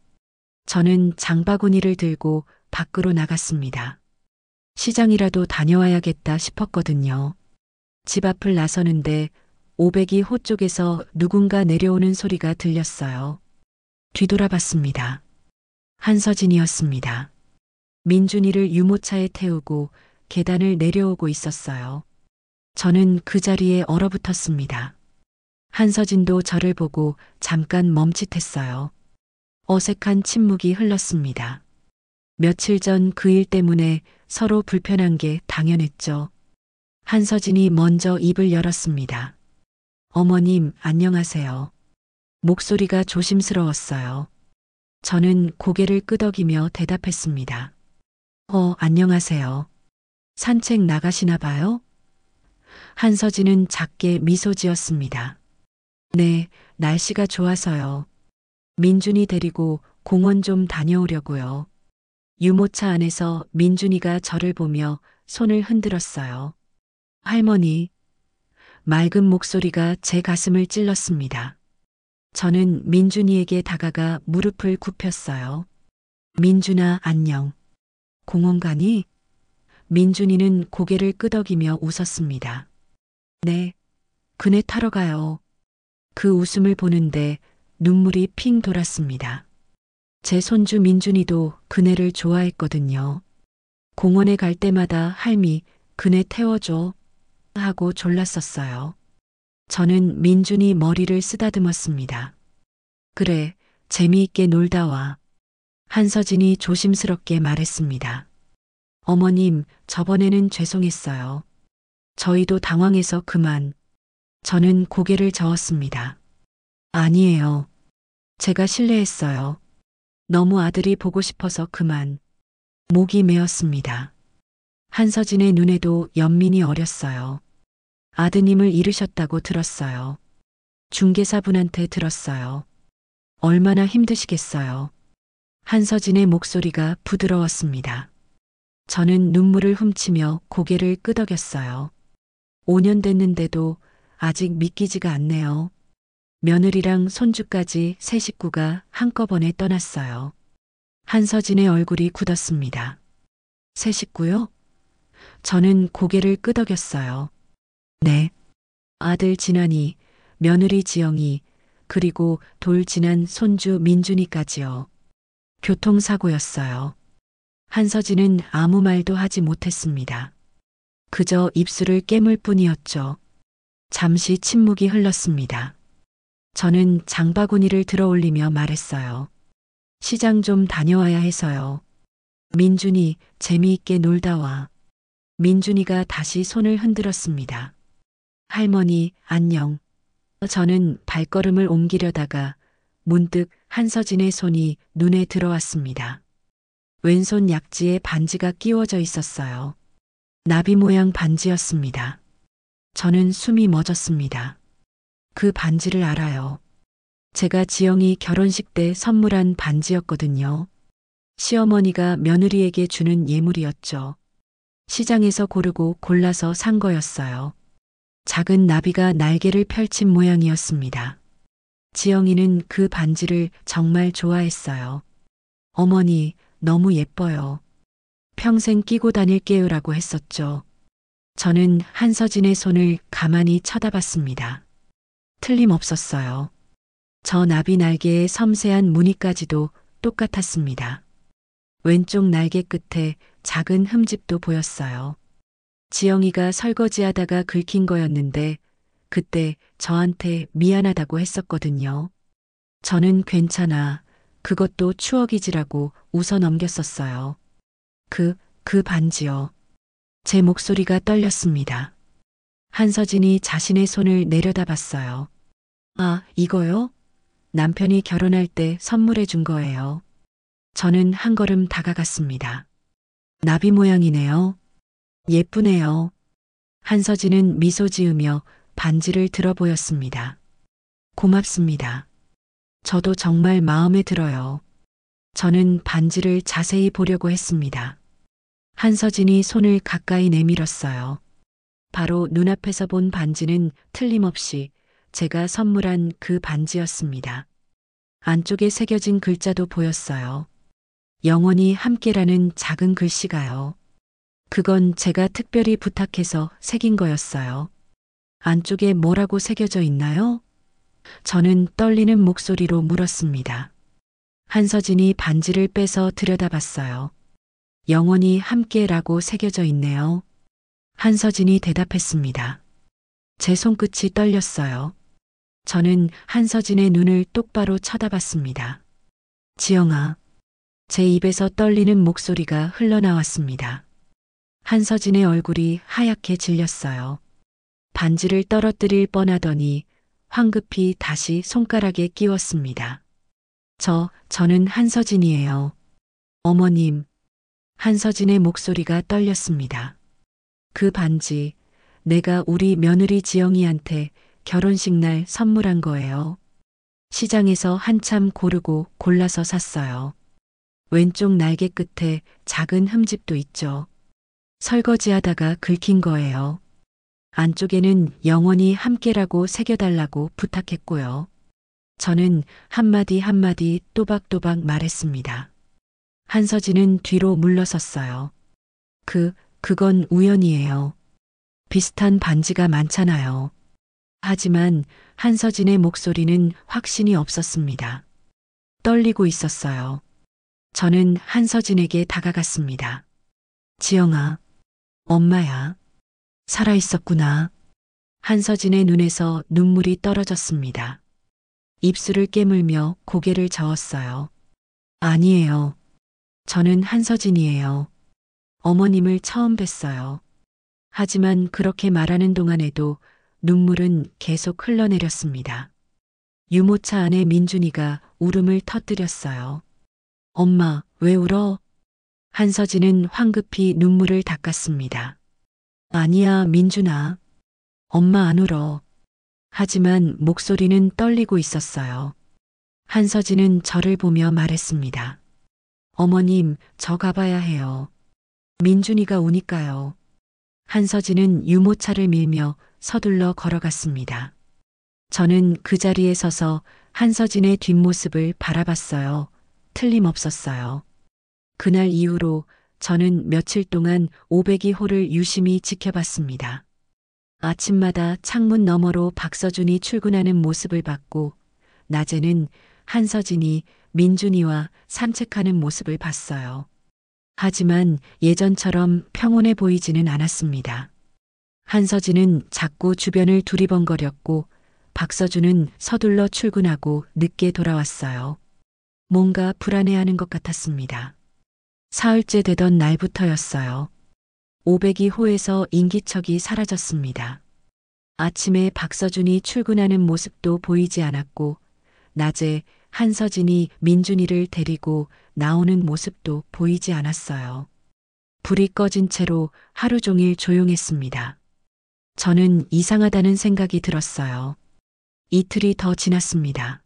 저는 장바구니를 들고 밖으로 나갔습니다. 시장이라도 다녀와야겠다 싶었거든요. 집 앞을 나서는데 오백이 호 쪽에서 누군가 내려오는 소리가 들렸어요. 뒤돌아봤습니다. 한서진이었습니다. 민준이를 유모차에 태우고 계단을 내려오고 있었어요. 저는 그 자리에 얼어붙었습니다. 한서진도 저를 보고 잠깐 멈칫했어요. 어색한 침묵이 흘렀습니다. 며칠 전 그 일 때문에 서로 불편한 게 당연했죠. 한서진이 먼저 입을 열었습니다. 어머님, 안녕하세요. 목소리가 조심스러웠어요. 저는 고개를 끄덕이며 대답했습니다. 안녕하세요. 산책 나가시나 봐요? 한서진은 작게 미소 지었습니다. 네, 날씨가 좋아서요. 민준이 데리고 공원 좀 다녀오려고요. 유모차 안에서 민준이가 저를 보며 손을 흔들었어요. 할머니, 맑은 목소리가 제 가슴을 찔렀습니다. 저는 민준이에게 다가가 무릎을 굽혔어요. 민준아, 안녕. 공원 가니? 민준이는 고개를 끄덕이며 웃었습니다. 네, 그네 타러 가요. 그 웃음을 보는데 눈물이 핑 돌았습니다. 제 손주 민준이도 그네를 좋아했거든요. 공원에 갈 때마다 할미, 그네 태워줘 하고 졸랐었어요. 저는 민준이 머리를 쓰다듬었습니다. 그래, 재미있게 놀다 와. 한서진이 조심스럽게 말했습니다. 어머님, 저번에는 죄송했어요. 저희도 당황해서 그만. 저는 고개를 저었습니다. 아니에요. 제가 실례했어요. 너무 아들이 보고 싶어서 그만. 목이 메었습니다. 한서진의 눈에도 연민이 어렸어요. 아드님을 잃으셨다고 들었어요. 중개사분한테 들었어요. 얼마나 힘드시겠어요. 한서진의 목소리가 부드러웠습니다. 저는 눈물을 훔치며 고개를 끄덕였어요. 5년 됐는데도 아직 믿기지가 않네요. 며느리랑 손주까지 세 식구가 한꺼번에 떠났어요. 한서진의 얼굴이 굳었습니다. 세 식구요? 저는 고개를 끄덕였어요. 네. 아들 진환이, 며느리 지영이, 그리고 돌 지난 손주 민준이까지요. 교통사고였어요. 한서진은 아무 말도 하지 못했습니다. 그저 입술을 깨물 뿐이었죠. 잠시 침묵이 흘렀습니다. 저는 장바구니를 들어올리며 말했어요. 시장 좀 다녀와야 해서요. 민준이 재미있게 놀다 와. 민준이가 다시 손을 흔들었습니다. 할머니, 안녕. 저는 발걸음을 옮기려다가 문득 한서진의 손이 눈에 들어왔습니다. 왼손 약지에 반지가 끼워져 있었어요. 나비 모양 반지였습니다. 저는 숨이 멎었습니다. 그 반지를 알아요. 제가 지영이 결혼식 때 선물한 반지였거든요. 시어머니가 며느리에게 주는 예물이었죠. 시장에서 고르고 골라서 산 거였어요. 작은 나비가 날개를 펼친 모양이었습니다. 지영이는 그 반지를 정말 좋아했어요. 어머니, 너무 예뻐요. 평생 끼고 다닐게요라고 했었죠. 저는 한서진의 손을 가만히 쳐다봤습니다. 틀림없었어요. 저 나비 날개의 섬세한 무늬까지도 똑같았습니다. 왼쪽 날개 끝에 작은 흠집도 보였어요. 지영이가 설거지하다가 긁힌 거였는데 그때 저한테 미안하다고 했었거든요. 저는 괜찮아. 그것도 추억이지라고 웃어 넘겼었어요. 그 반지요. 제 목소리가 떨렸습니다. 한서진이 자신의 손을 내려다봤어요. 아, 이거요? 남편이 결혼할 때 선물해 준 거예요. 저는 한 걸음 다가갔습니다. 나비 모양이네요. 예쁘네요. 한서진은 미소 지으며 반지를 들어 보였습니다. 고맙습니다. 저도 정말 마음에 들어요. 저는 반지를 자세히 보려고 했습니다. 한서진이 손을 가까이 내밀었어요. 바로 눈앞에서 본 반지는 틀림없이 제가 선물한 그 반지였습니다. 안쪽에 새겨진 글자도 보였어요. 영원히 함께라는 작은 글씨가요. 그건 제가 특별히 부탁해서 새긴 거였어요. 안쪽에 뭐라고 새겨져 있나요? 저는 떨리는 목소리로 물었습니다. 한서진이 반지를 빼서 들여다봤어요. 영원히 함께라고 새겨져 있네요. 한서진이 대답했습니다. 제 손끝이 떨렸어요. 저는 한서진의 눈을 똑바로 쳐다봤습니다. 지영아. 제 입에서 떨리는 목소리가 흘러나왔습니다. 한서진의 얼굴이 하얗게 질렸어요. 반지를 떨어뜨릴 뻔하더니 황급히 다시 손가락에 끼웠습니다. 저는 한서진이에요. 어머님. 한서진의 목소리가 떨렸습니다. 그 반지, 내가 우리 며느리 지영이한테 결혼식 날 선물한 거예요. 시장에서 한참 고르고 골라서 샀어요. 왼쪽 날개 끝에 작은 흠집도 있죠. 설거지하다가 긁힌 거예요. 안쪽에는 영원히 함께라고 새겨달라고 부탁했고요. 저는 한마디 한마디 또박또박 말했습니다. 한서진은 뒤로 물러섰어요. 그건 우연이에요. 비슷한 반지가 많잖아요. 하지만 한서진의 목소리는 확신이 없었습니다. 떨리고 있었어요. 저는 한서진에게 다가갔습니다. 지영아, 엄마야. 살아있었구나. 한서진의 눈에서 눈물이 떨어졌습니다. 입술을 깨물며 고개를 저었어요. 아니에요. 저는 한서진이에요. 어머님을 처음 뵀어요. 하지만 그렇게 말하는 동안에도 눈물은 계속 흘러내렸습니다. 유모차 안에 민준이가 울음을 터뜨렸어요. 엄마, 왜 울어? 한서진은 황급히 눈물을 닦았습니다. 아니야, 민준아. 엄마 안 울어. 하지만 목소리는 떨리고 있었어요. 한서진은 저를 보며 말했습니다. 어머님, 저 가봐야 해요. 민준이가 우니까요. 한서진은 유모차를 밀며 서둘러 걸어갔습니다. 저는 그 자리에 서서 한서진의 뒷모습을 바라봤어요. 틀림없었어요. 그날 이후로 저는 며칠 동안 502호를 유심히 지켜봤습니다. 아침마다 창문 너머로 박서준이 출근하는 모습을 봤고, 낮에는 한서진이 민준이와 산책하는 모습을 봤어요. 하지만 예전처럼 평온해 보이지는 않았습니다. 한서진은 자꾸 주변을 두리번거렸고, 박서준은 서둘러 출근하고 늦게 돌아왔어요. 뭔가 불안해하는 것 같았습니다. 사흘째 되던 날부터였어요. 502호에서 인기척이 사라졌습니다. 아침에 박서준이 출근하는 모습도 보이지 않았고, 낮에 한서진이 민준이를 데리고 나오는 모습도 보이지 않았어요. 불이 꺼진 채로 하루 종일 조용했습니다. 저는 이상하다는 생각이 들었어요. 이틀이 더 지났습니다.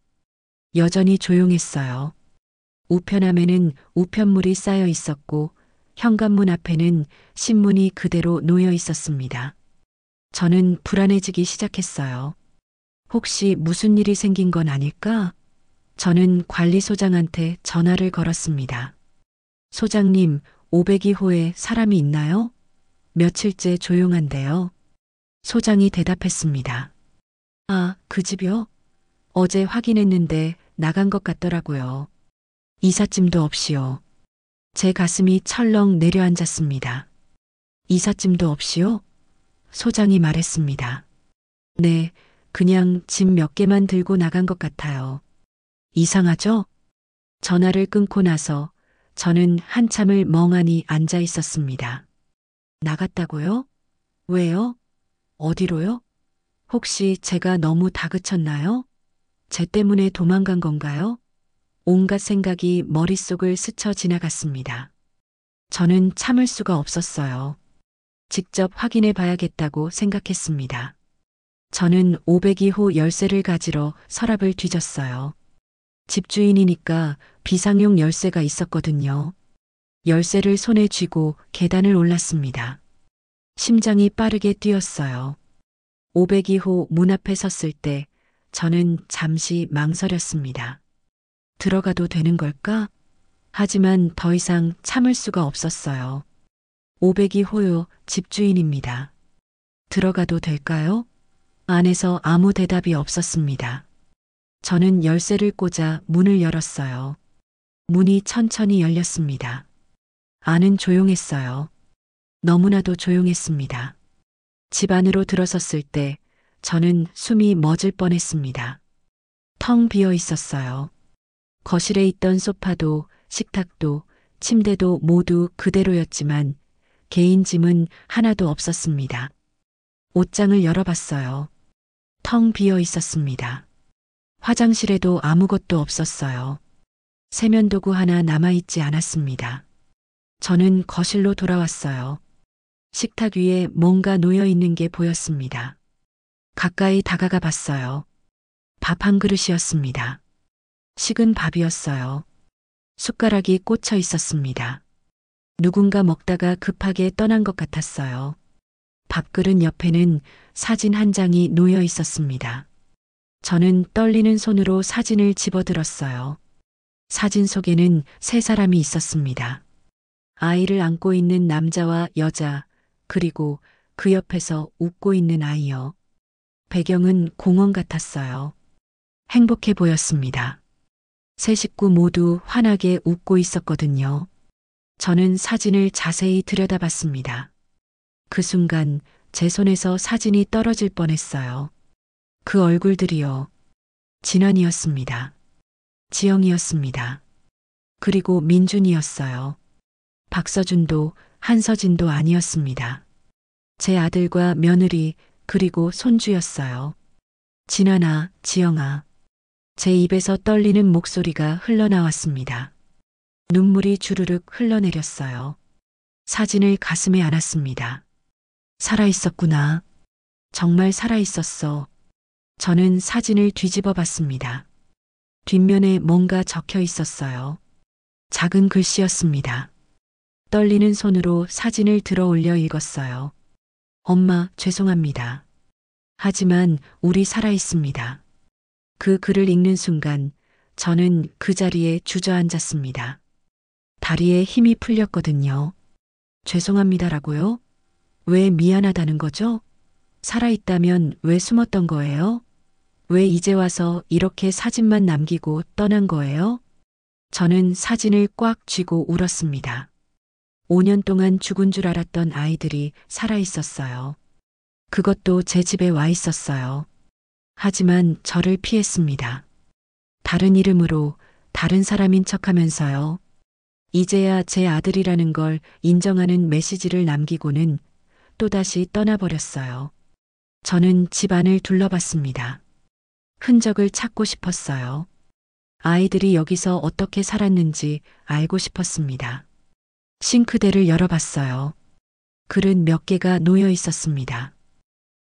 여전히 조용했어요. 우편함에는 우편물이 쌓여 있었고, 현관문 앞에는 신문이 그대로 놓여 있었습니다. 저는 불안해지기 시작했어요. 혹시 무슨 일이 생긴 건 아닐까? 저는 관리소장한테 전화를 걸었습니다. 소장님, 502호에 사람이 있나요? 며칠째 조용한데요. 소장이 대답했습니다. 아, 그 집이요? 어제 확인했는데 나간 것 같더라고요. 이삿짐도 없이요. 제 가슴이 철렁 내려앉았습니다. 이삿짐도 없이요? 소장이 말했습니다. 네, 그냥 짐 몇 개만 들고 나간 것 같아요. 이상하죠? 전화를 끊고 나서 저는 한참을 멍하니 앉아 있었습니다. 나갔다고요? 왜요? 어디로요? 혹시 제가 너무 다그쳤나요? 쟤 때문에 도망간 건가요? 온갖 생각이 머릿속을 스쳐 지나갔습니다. 저는 참을 수가 없었어요. 직접 확인해 봐야겠다고 생각했습니다. 저는 502호 열쇠를 가지러 서랍을 뒤졌어요. 집주인이니까 비상용 열쇠가 있었거든요. 열쇠를 손에 쥐고 계단을 올랐습니다. 심장이 빠르게 뛰었어요. 502호 문 앞에 섰을 때 저는 잠시 망설였습니다. 들어가도 되는 걸까? 하지만 더 이상 참을 수가 없었어요. 502호요, 집주인입니다. 들어가도 될까요? 안에서 아무 대답이 없었습니다. 저는 열쇠를 꽂아 문을 열었어요. 문이 천천히 열렸습니다. 안은 조용했어요. 너무나도 조용했습니다. 집 안으로 들어섰을 때 저는 숨이 멎을 뻔했습니다. 텅 비어 있었어요. 거실에 있던 소파도 식탁도 침대도 모두 그대로였지만 개인 짐은 하나도 없었습니다. 옷장을 열어봤어요. 텅 비어 있었습니다. 화장실에도 아무것도 없었어요. 세면도구 하나 남아있지 않았습니다. 저는 거실로 돌아왔어요. 식탁 위에 뭔가 놓여 있는 게 보였습니다. 가까이 다가가 봤어요. 밥 한 그릇이었습니다. 식은 밥이었어요. 숟가락이 꽂혀 있었습니다. 누군가 먹다가 급하게 떠난 것 같았어요. 밥그릇 옆에는 사진 한 장이 놓여 있었습니다. 저는 떨리는 손으로 사진을 집어들었어요. 사진 속에는 세 사람이 있었습니다. 아이를 안고 있는 남자와 여자, 그리고 그 옆에서 웃고 있는 아이요. 배경은 공원 같았어요. 행복해 보였습니다. 세 식구 모두 환하게 웃고 있었거든요. 저는 사진을 자세히 들여다봤습니다. 그 순간 제 손에서 사진이 떨어질 뻔했어요. 그 얼굴들이요. 진환이었습니다. 지영이었습니다. 그리고 민준이었어요. 박서준도 한서진도 아니었습니다. 제 아들과 며느리 그리고 손주였어요. 진환아, 지영아. 제 입에서 떨리는 목소리가 흘러나왔습니다. 눈물이 주르륵 흘러내렸어요. 사진을 가슴에 안았습니다. 살아있었구나. 정말 살아있었어. 저는 사진을 뒤집어 봤습니다. 뒷면에 뭔가 적혀 있었어요. 작은 글씨였습니다. 떨리는 손으로 사진을 들어 올려 읽었어요. 엄마, 죄송합니다. 하지만 우리 살아있습니다. 그 글을 읽는 순간 저는 그 자리에 주저앉았습니다. 다리에 힘이 풀렸거든요. 죄송합니다라고요? 왜 미안하다는 거죠? 살아있다면 왜 숨었던 거예요? 왜 이제 와서 이렇게 사진만 남기고 떠난 거예요? 저는 사진을 꽉 쥐고 울었습니다. 5년 동안 죽은 줄 알았던 아이들이 살아있었어요. 그것도 제 집에 와 있었어요. 하지만 저를 피했습니다. 다른 이름으로 다른 사람인 척하면서요. 이제야 제 아들이라는 걸 인정하는 메시지를 남기고는 또다시 떠나버렸어요. 저는 집안을 둘러봤습니다. 흔적을 찾고 싶었어요. 아이들이 여기서 어떻게 살았는지 알고 싶었습니다. 싱크대를 열어봤어요. 그릇 몇 개가 놓여 있었습니다.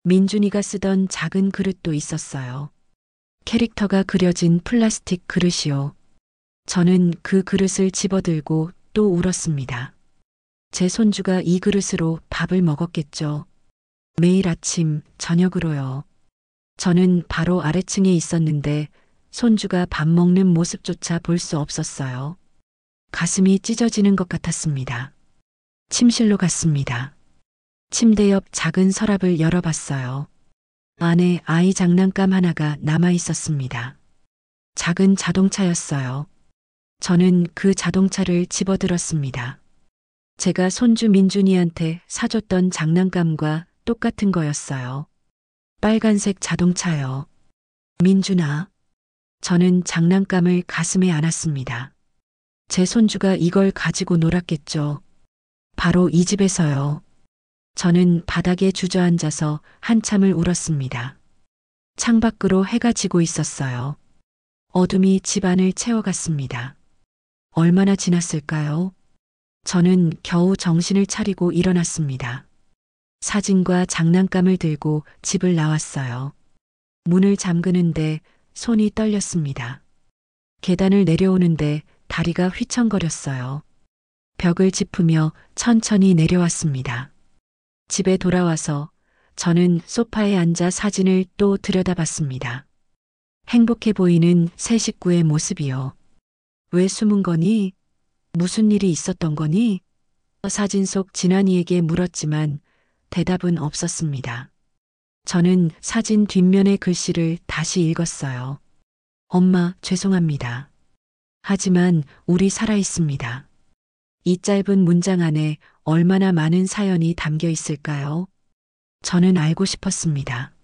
민준이가 쓰던 작은 그릇도 있었어요. 캐릭터가 그려진 플라스틱 그릇이요. 저는 그 그릇을 집어들고 또 울었습니다. 제 손주가 이 그릇으로 밥을 먹었겠죠. 매일 아침, 저녁으로요. 저는 바로 아래층에 있었는데 손주가 밥 먹는 모습조차 볼 수 없었어요. 가슴이 찢어지는 것 같았습니다. 침실로 갔습니다. 침대 옆 작은 서랍을 열어봤어요. 안에 아이 장난감 하나가 남아 있었습니다. 작은 자동차였어요. 저는 그 자동차를 집어들었습니다. 제가 손주 민준이한테 사줬던 장난감과 똑같은 거였어요. 빨간색 자동차요. 민준아. 저는 장난감을 가슴에 안았습니다. 제 손주가 이걸 가지고 놀았겠죠. 바로 이 집에서요. 저는 바닥에 주저앉아서 한참을 울었습니다. 창밖으로 해가 지고 있었어요. 어둠이 집안을 채워갔습니다. 얼마나 지났을까요? 저는 겨우 정신을 차리고 일어났습니다. 사진과 장난감을 들고 집을 나왔어요. 문을 잠그는데 손이 떨렸습니다. 계단을 내려오는데 다리가 휘청거렸어요. 벽을 짚으며 천천히 내려왔습니다. 집에 돌아와서 저는 소파에 앉아 사진을 또 들여다봤습니다. 행복해 보이는 새 식구의 모습이요. 왜 숨은 거니? 무슨 일이 있었던 거니? 사진 속 진환이에게 물었지만 대답은 없었습니다. 저는 사진 뒷면의 글씨를 다시 읽었어요. 엄마, 죄송합니다. 하지만 우리 살아 있습니다. 이 짧은 문장 안에 얼마나 많은 사연이 담겨 있을까요? 저는 알고 싶었습니다.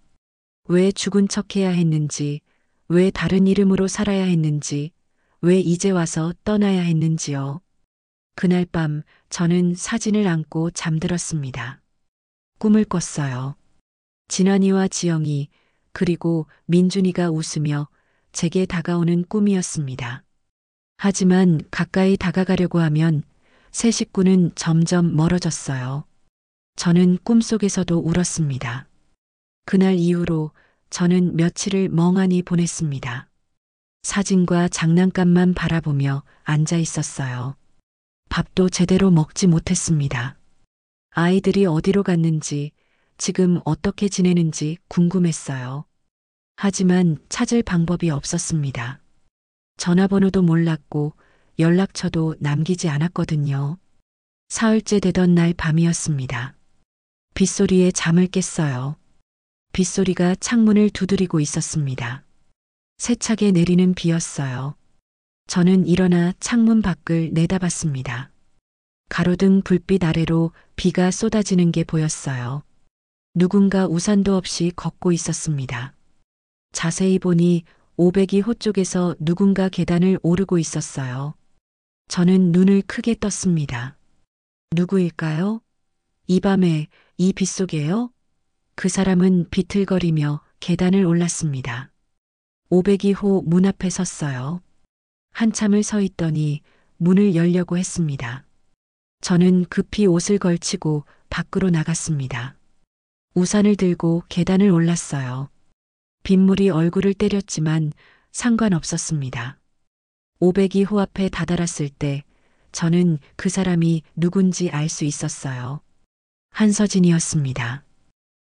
왜 죽은 척 해야 했는지, 왜 다른 이름으로 살아야 했는지, 왜 이제 와서 떠나야 했는지요. 그날 밤 저는 사진을 안고 잠들었습니다. 꿈을 꿨어요. 진환이와 지영이 그리고 민준이가 웃으며 제게 다가오는 꿈이었습니다. 하지만 가까이 다가가려고 하면 새 식구는 점점 멀어졌어요. 저는 꿈속에서도 울었습니다. 그날 이후로 저는 며칠을 멍하니 보냈습니다. 사진과 장난감만 바라보며 앉아 있었어요. 밥도 제대로 먹지 못했습니다. 아이들이 어디로 갔는지, 지금 어떻게 지내는지 궁금했어요. 하지만 찾을 방법이 없었습니다. 전화번호도 몰랐고 연락처도 남기지 않았거든요. 사흘째 되던 날 밤이었습니다. 빗소리에 잠을 깼어요. 빗소리가 창문을 두드리고 있었습니다. 세차게 내리는 비였어요. 저는 일어나 창문 밖을 내다봤습니다. 가로등 불빛 아래로 비가 쏟아지는 게 보였어요. 누군가 우산도 없이 걷고 있었습니다. 자세히 보니 502호 쪽에서 누군가 계단을 오르고 있었어요. 저는 눈을 크게 떴습니다. 누구일까요? 이 밤에 이 빗속에요? 그 사람은 비틀거리며 계단을 올랐습니다. 502호 문 앞에 섰어요. 한참을 서 있더니 문을 열려고 했습니다. 저는 급히 옷을 걸치고 밖으로 나갔습니다. 우산을 들고 계단을 올랐어요. 빗물이 얼굴을 때렸지만 상관없었습니다. 502호 앞에 다다랐을 때 저는 그 사람이 누군지 알 수 있었어요. 한서진이었습니다.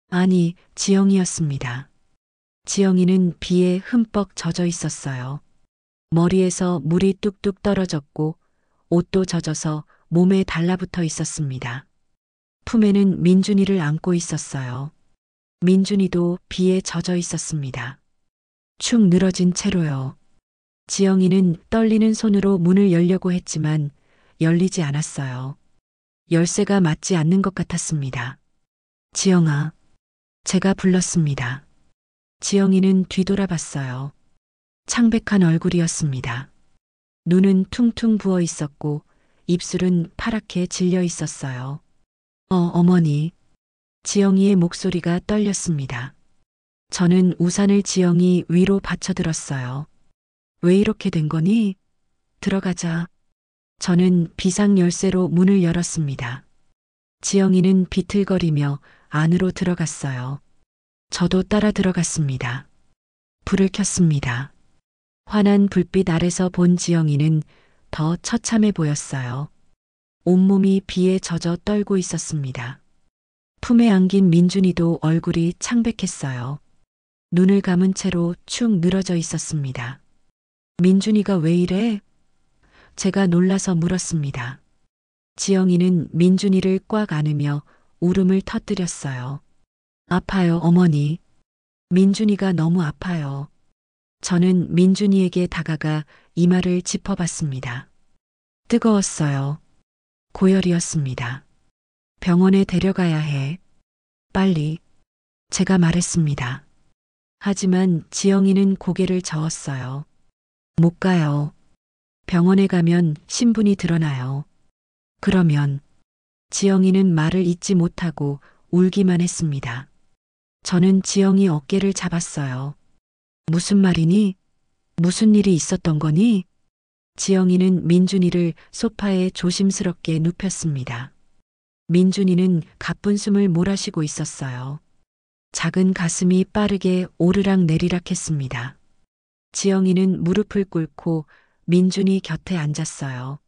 아니, 지영이었습니다. 지영이는 비에 흠뻑 젖어 있었어요. 머리에서 물이 뚝뚝 떨어졌고 옷도 젖어서 몸에 달라붙어 있었습니다. 품에는 민준이를 안고 있었어요. 민준이도 비에 젖어 있었습니다. 축 늘어진 채로요. 지영이는 떨리는 손으로 문을 열려고 했지만 열리지 않았어요. 열쇠가 맞지 않는 것 같았습니다. 지영아, 제가 불렀습니다. 지영이는 뒤돌아봤어요. 창백한 얼굴이었습니다. 눈은 퉁퉁 부어 있었고 입술은 파랗게 질려 있었어요. 어머니. 지영이의 목소리가 떨렸습니다. 저는 우산을 지영이 위로 받쳐들었어요. 왜 이렇게 된 거니? 들어가자. 저는 비상 열쇠로 문을 열었습니다. 지영이는 비틀거리며 안으로 들어갔어요. 저도 따라 들어갔습니다. 불을 켰습니다. 환한 불빛 아래서 본 지영이는 더 처참해 보였어요. 온몸이 비에 젖어 떨고 있었습니다. 품에 안긴 민준이도 얼굴이 창백했어요. 눈을 감은 채로 축 늘어져 있었습니다. 민준이가 왜 이래? 제가 놀라서 물었습니다. 지영이는 민준이를 꽉 안으며 울음을 터뜨렸어요. 아파요, 어머니. 민준이가 너무 아파요. 저는 민준이에게 다가가 이마를 짚어봤습니다. 뜨거웠어요. 고열이었습니다. 병원에 데려가야 해. 빨리. 제가 말했습니다. 하지만 지영이는 고개를 저었어요. 못 가요. 병원에 가면 신분이 드러나요. 그러면 지영이는 말을 잇지 못하고 울기만 했습니다. 저는 지영이 어깨를 잡았어요. 무슨 말이니? 무슨 일이 있었던 거니? 지영이는 민준이를 소파에 조심스럽게 눕혔습니다. 민준이는 가쁜 숨을 몰아쉬고 있었어요. 작은 가슴이 빠르게 오르락 내리락 했습니다. 지영이는 무릎을 꿇고 민준이 곁에 앉았어요.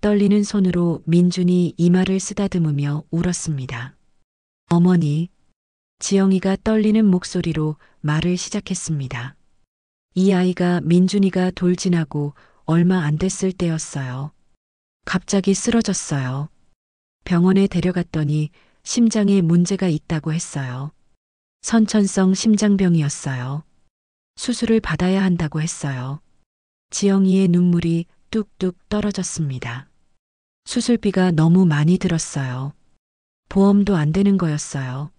떨리는 손으로 민준이 이마를 쓰다듬으며 울었습니다. 어머니. 지영이가 떨리는 목소리로 말을 시작했습니다. 이 아이가 민준이가 돌진하고 얼마 안 됐을 때였어요. 갑자기 쓰러졌어요. 병원에 데려갔더니 심장에 문제가 있다고 했어요. 선천성 심장병이었어요. 수술을 받아야 한다고 했어요. 지영이의 눈물이 뚝뚝 떨어졌습니다. 수술비가 너무 많이 들었어요. 보험도 안 되는 거였어요.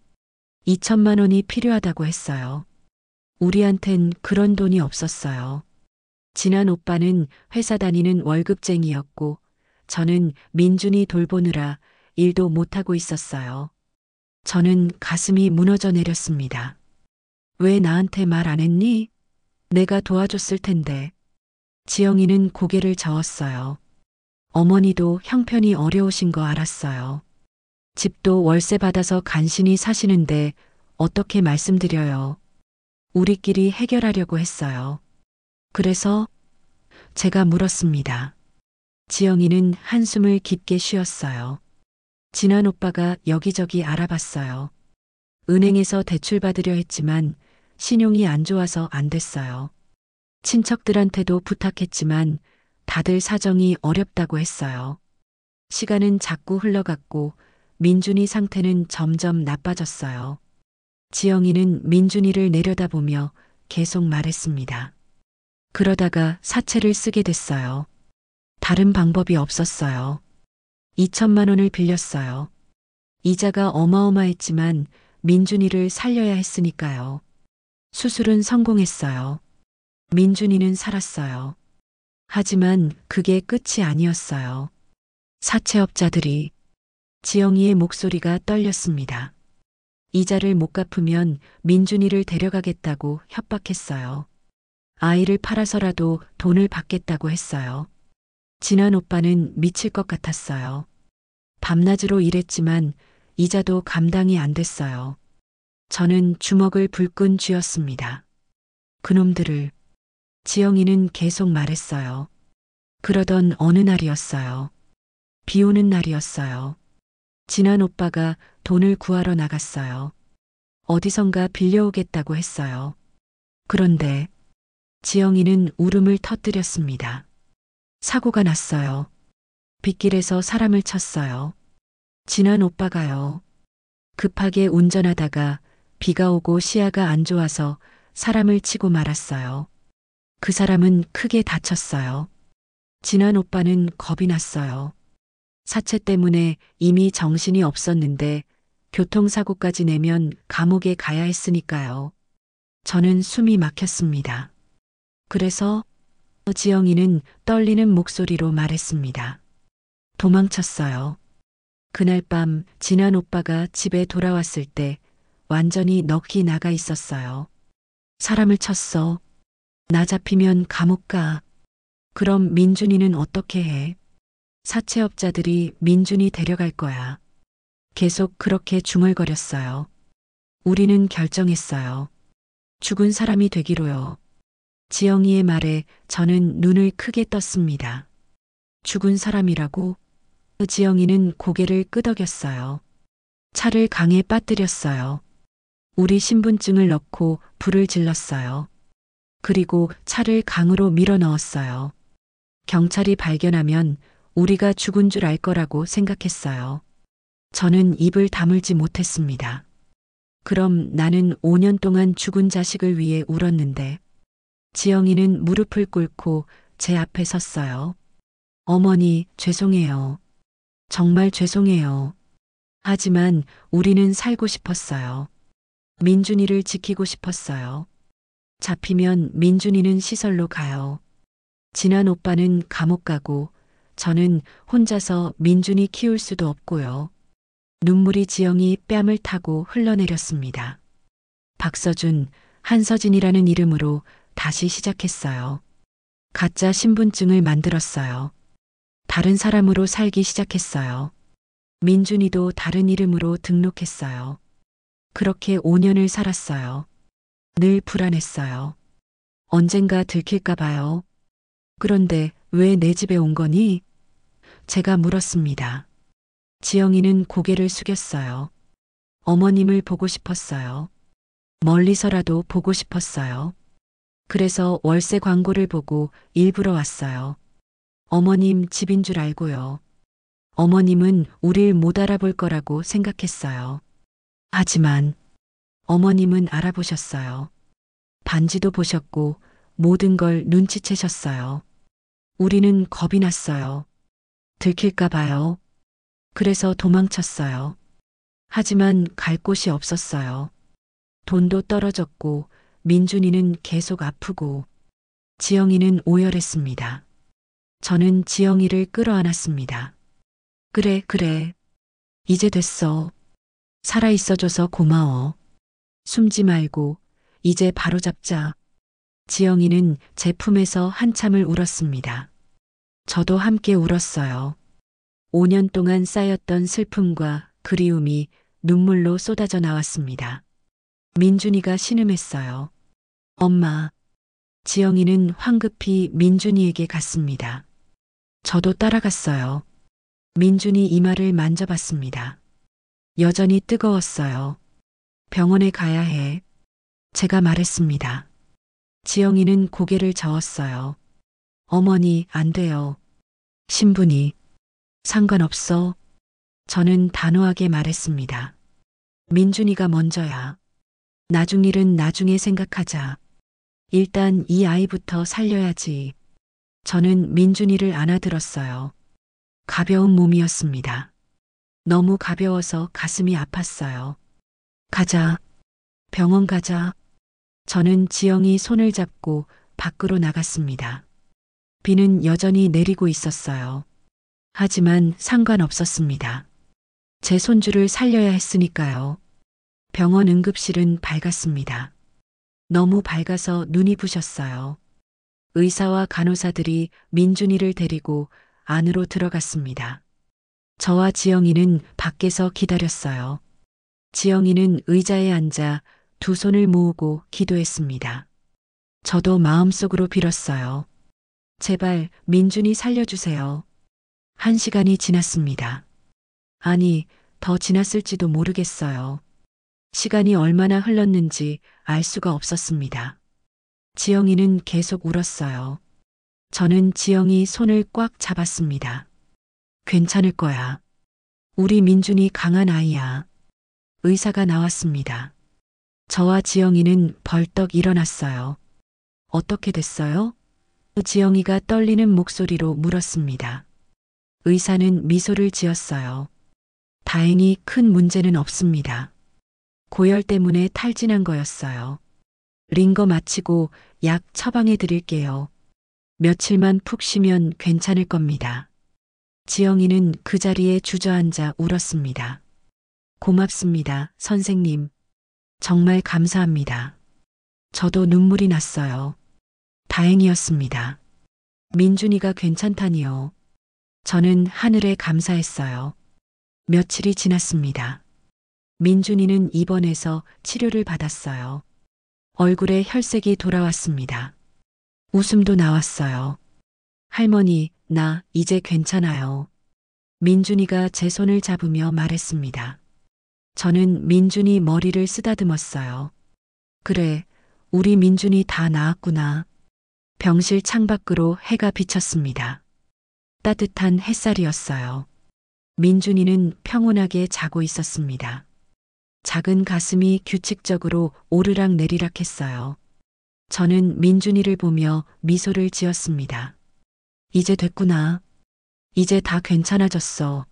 2천만 원이 필요하다고 했어요. 우리한텐 그런 돈이 없었어요. 지난 오빠는 회사 다니는 월급쟁이였고 저는 민준이 돌보느라 일도 못하고 있었어요. 저는 가슴이 무너져 내렸습니다. 왜 나한테 말 안 했니? 내가 도와줬을 텐데. 지영이는 고개를 저었어요. 어머니도 형편이 어려우신 거 알았어요. 집도 월세 받아서 간신히 사시는데 어떻게 말씀드려요. 우리끼리 해결하려고 했어요. 그래서 제가 물었습니다. 지영이는 한숨을 깊게 쉬었어요. 친한 오빠가 여기저기 알아봤어요. 은행에서 대출 받으려 했지만 신용이 안 좋아서 안 됐어요. 친척들한테도 부탁했지만 다들 사정이 어렵다고 했어요. 시간은 자꾸 흘러갔고 민준이 상태는 점점 나빠졌어요. 지영이는 민준이를 내려다보며 계속 말했습니다. 그러다가 사채를 쓰게 됐어요. 다른 방법이 없었어요. 2천만 원을 빌렸어요. 이자가 어마어마했지만 민준이를 살려야 했으니까요. 수술은 성공했어요. 민준이는 살았어요. 하지만 그게 끝이 아니었어요. 사채업자들이 지영이의 목소리가 떨렸습니다. 이자를 못 갚으면 민준이를 데려가겠다고 협박했어요. 아이를 팔아서라도 돈을 받겠다고 했어요. 진한 오빠는 미칠 것 같았어요. 밤낮으로 일했지만 이자도 감당이 안 됐어요. 저는 주먹을 불끈 쥐었습니다. 그놈들을. 지영이는 계속 말했어요. 그러던 어느 날이었어요. 비 오는 날이었어요. 진한 오빠가 돈을 구하러 나갔어요. 어디선가 빌려오겠다고 했어요. 그런데 지영이는 울음을 터뜨렸습니다. 사고가 났어요. 빗길에서 사람을 쳤어요. 진한 오빠가요. 급하게 운전하다가 비가 오고 시야가 안 좋아서 사람을 치고 말았어요. 그 사람은 크게 다쳤어요. 진한 오빠는 겁이 났어요. 사채 때문에 이미 정신이 없었는데 교통사고까지 내면 감옥에 가야 했으니까요. 저는 숨이 막혔습니다. 그래서 지영이는 떨리는 목소리로 말했습니다. 도망쳤어요. 그날 밤 진한 오빠가 집에 돌아왔을 때 완전히 넋이 나가 있었어요. 사람을 쳤어. 나 잡히면 감옥 가. 그럼 민준이는 어떻게 해? 사채업자들이 민준이 데려갈 거야. 계속 그렇게 중얼거렸어요. 우리는 결정했어요. 죽은 사람이 되기로요. 지영이의 말에 저는 눈을 크게 떴습니다. 죽은 사람이라고? 지영이는 고개를 끄덕였어요. 차를 강에 빠뜨렸어요. 우리 신분증을 넣고 불을 질렀어요. 그리고 차를 강으로 밀어 넣었어요. 경찰이 발견하면 우리가 죽은 줄 알 거라고 생각했어요. 저는 입을 다물지 못했습니다. 그럼 나는 5년 동안 죽은 자식을 위해 울었는데 지영이는 무릎을 꿇고 제 앞에 섰어요. 어머니, 죄송해요. 정말 죄송해요. 하지만 우리는 살고 싶었어요. 민준이를 지키고 싶었어요. 잡히면 민준이는 시설로 가요. 진한 오빠는 감옥 가고 저는 혼자서 민준이 키울 수도 없고요. 눈물이 지영이 뺨을 타고 흘러내렸습니다. 박서준, 한서진이라는 이름으로 다시 시작했어요. 가짜 신분증을 만들었어요. 다른 사람으로 살기 시작했어요. 민준이도 다른 이름으로 등록했어요. 그렇게 5년을 살았어요. 늘 불안했어요. 언젠가 들킬까 봐요. 그런데 왜 내 집에 온 거니? 제가 물었습니다. 지영이는 고개를 숙였어요. 어머님을 보고 싶었어요. 멀리서라도 보고 싶었어요. 그래서 월세 광고를 보고 일부러 왔어요. 어머님 집인 줄 알고요. 어머님은 우릴 못 알아볼 거라고 생각했어요. 하지만 어머님은 알아보셨어요. 반지도 보셨고 모든 걸 눈치채셨어요. 우리는 겁이 났어요. 들킬까 봐요. 그래서 도망쳤어요. 하지만 갈 곳이 없었어요. 돈도 떨어졌고 민준이는 계속 아프고 지영이는 오열했습니다. 저는 지영이를 끌어안았습니다. 그래, 그래. 이제 됐어. 살아있어줘서 고마워. 숨지 말고 이제 바로잡자. 지영이는 제 품에서 한참을 울었습니다. 저도 함께 울었어요. 5년 동안 쌓였던 슬픔과 그리움이 눈물로 쏟아져 나왔습니다. 민준이가 신음했어요. 엄마, 지영이는 황급히 민준이에게 갔습니다. 저도 따라갔어요. 민준이 이마를 만져봤습니다. 여전히 뜨거웠어요. 병원에 가야 해. 제가 말했습니다. 지영이는 고개를 저었어요. 어머니, 안 돼요. 신분이. 상관없어. 저는 단호하게 말했습니다. 민준이가 먼저야. 나중 일은 나중에 생각하자. 일단 이 아이부터 살려야지. 저는 민준이를 안아들었어요. 가벼운 몸이었습니다. 너무 가벼워서 가슴이 아팠어요. 가자. 병원 가자. 저는 지영이 손을 잡고 밖으로 나갔습니다. 비는 여전히 내리고 있었어요. 하지만 상관없었습니다. 제 손주를 살려야 했으니까요. 병원 응급실은 밝았습니다. 너무 밝아서 눈이 부셨어요. 의사와 간호사들이 민준이를 데리고 안으로 들어갔습니다. 저와 지영이는 밖에서 기다렸어요. 지영이는 의자에 앉아 두 손을 모으고 기도했습니다. 저도 마음속으로 빌었어요. 제발 민준이 살려주세요. 1시간이 지났습니다. 아니, 더 지났을지도 모르겠어요. 시간이 얼마나 흘렀는지 알 수가 없었습니다. 지영이는 계속 울었어요. 저는 지영이 손을 꽉 잡았습니다. 괜찮을 거야. 우리 민준이 강한 아이야. 의사가 나왔습니다. 저와 지영이는 벌떡 일어났어요. 어떻게 됐어요? 지영이가 떨리는 목소리로 물었습니다. 의사는 미소를 지었어요. 다행히 큰 문제는 없습니다. 고열 때문에 탈진한 거였어요. 링거 마치고 약 처방해 드릴게요. 며칠만 푹 쉬면 괜찮을 겁니다. 지영이는 그 자리에 주저앉아 울었습니다. 고맙습니다, 선생님. 정말 감사합니다. 저도 눈물이 났어요. 다행이었습니다. 민준이가 괜찮다니요. 저는 하늘에 감사했어요. 며칠이 지났습니다. 민준이는 입원해서 치료를 받았어요. 얼굴에 혈색이 돌아왔습니다. 웃음도 나왔어요. 할머니, 나 이제 괜찮아요. 민준이가 제 손을 잡으며 말했습니다. 저는 민준이 머리를 쓰다듬었어요. 그래, 우리 민준이 다 나았구나. 병실 창밖으로 해가 비쳤습니다. 따뜻한 햇살이었어요. 민준이는 평온하게 자고 있었습니다. 작은 가슴이 규칙적으로 오르락 내리락 했어요. 저는 민준이를 보며 미소를 지었습니다. 이제 됐구나. 이제 다 괜찮아졌어.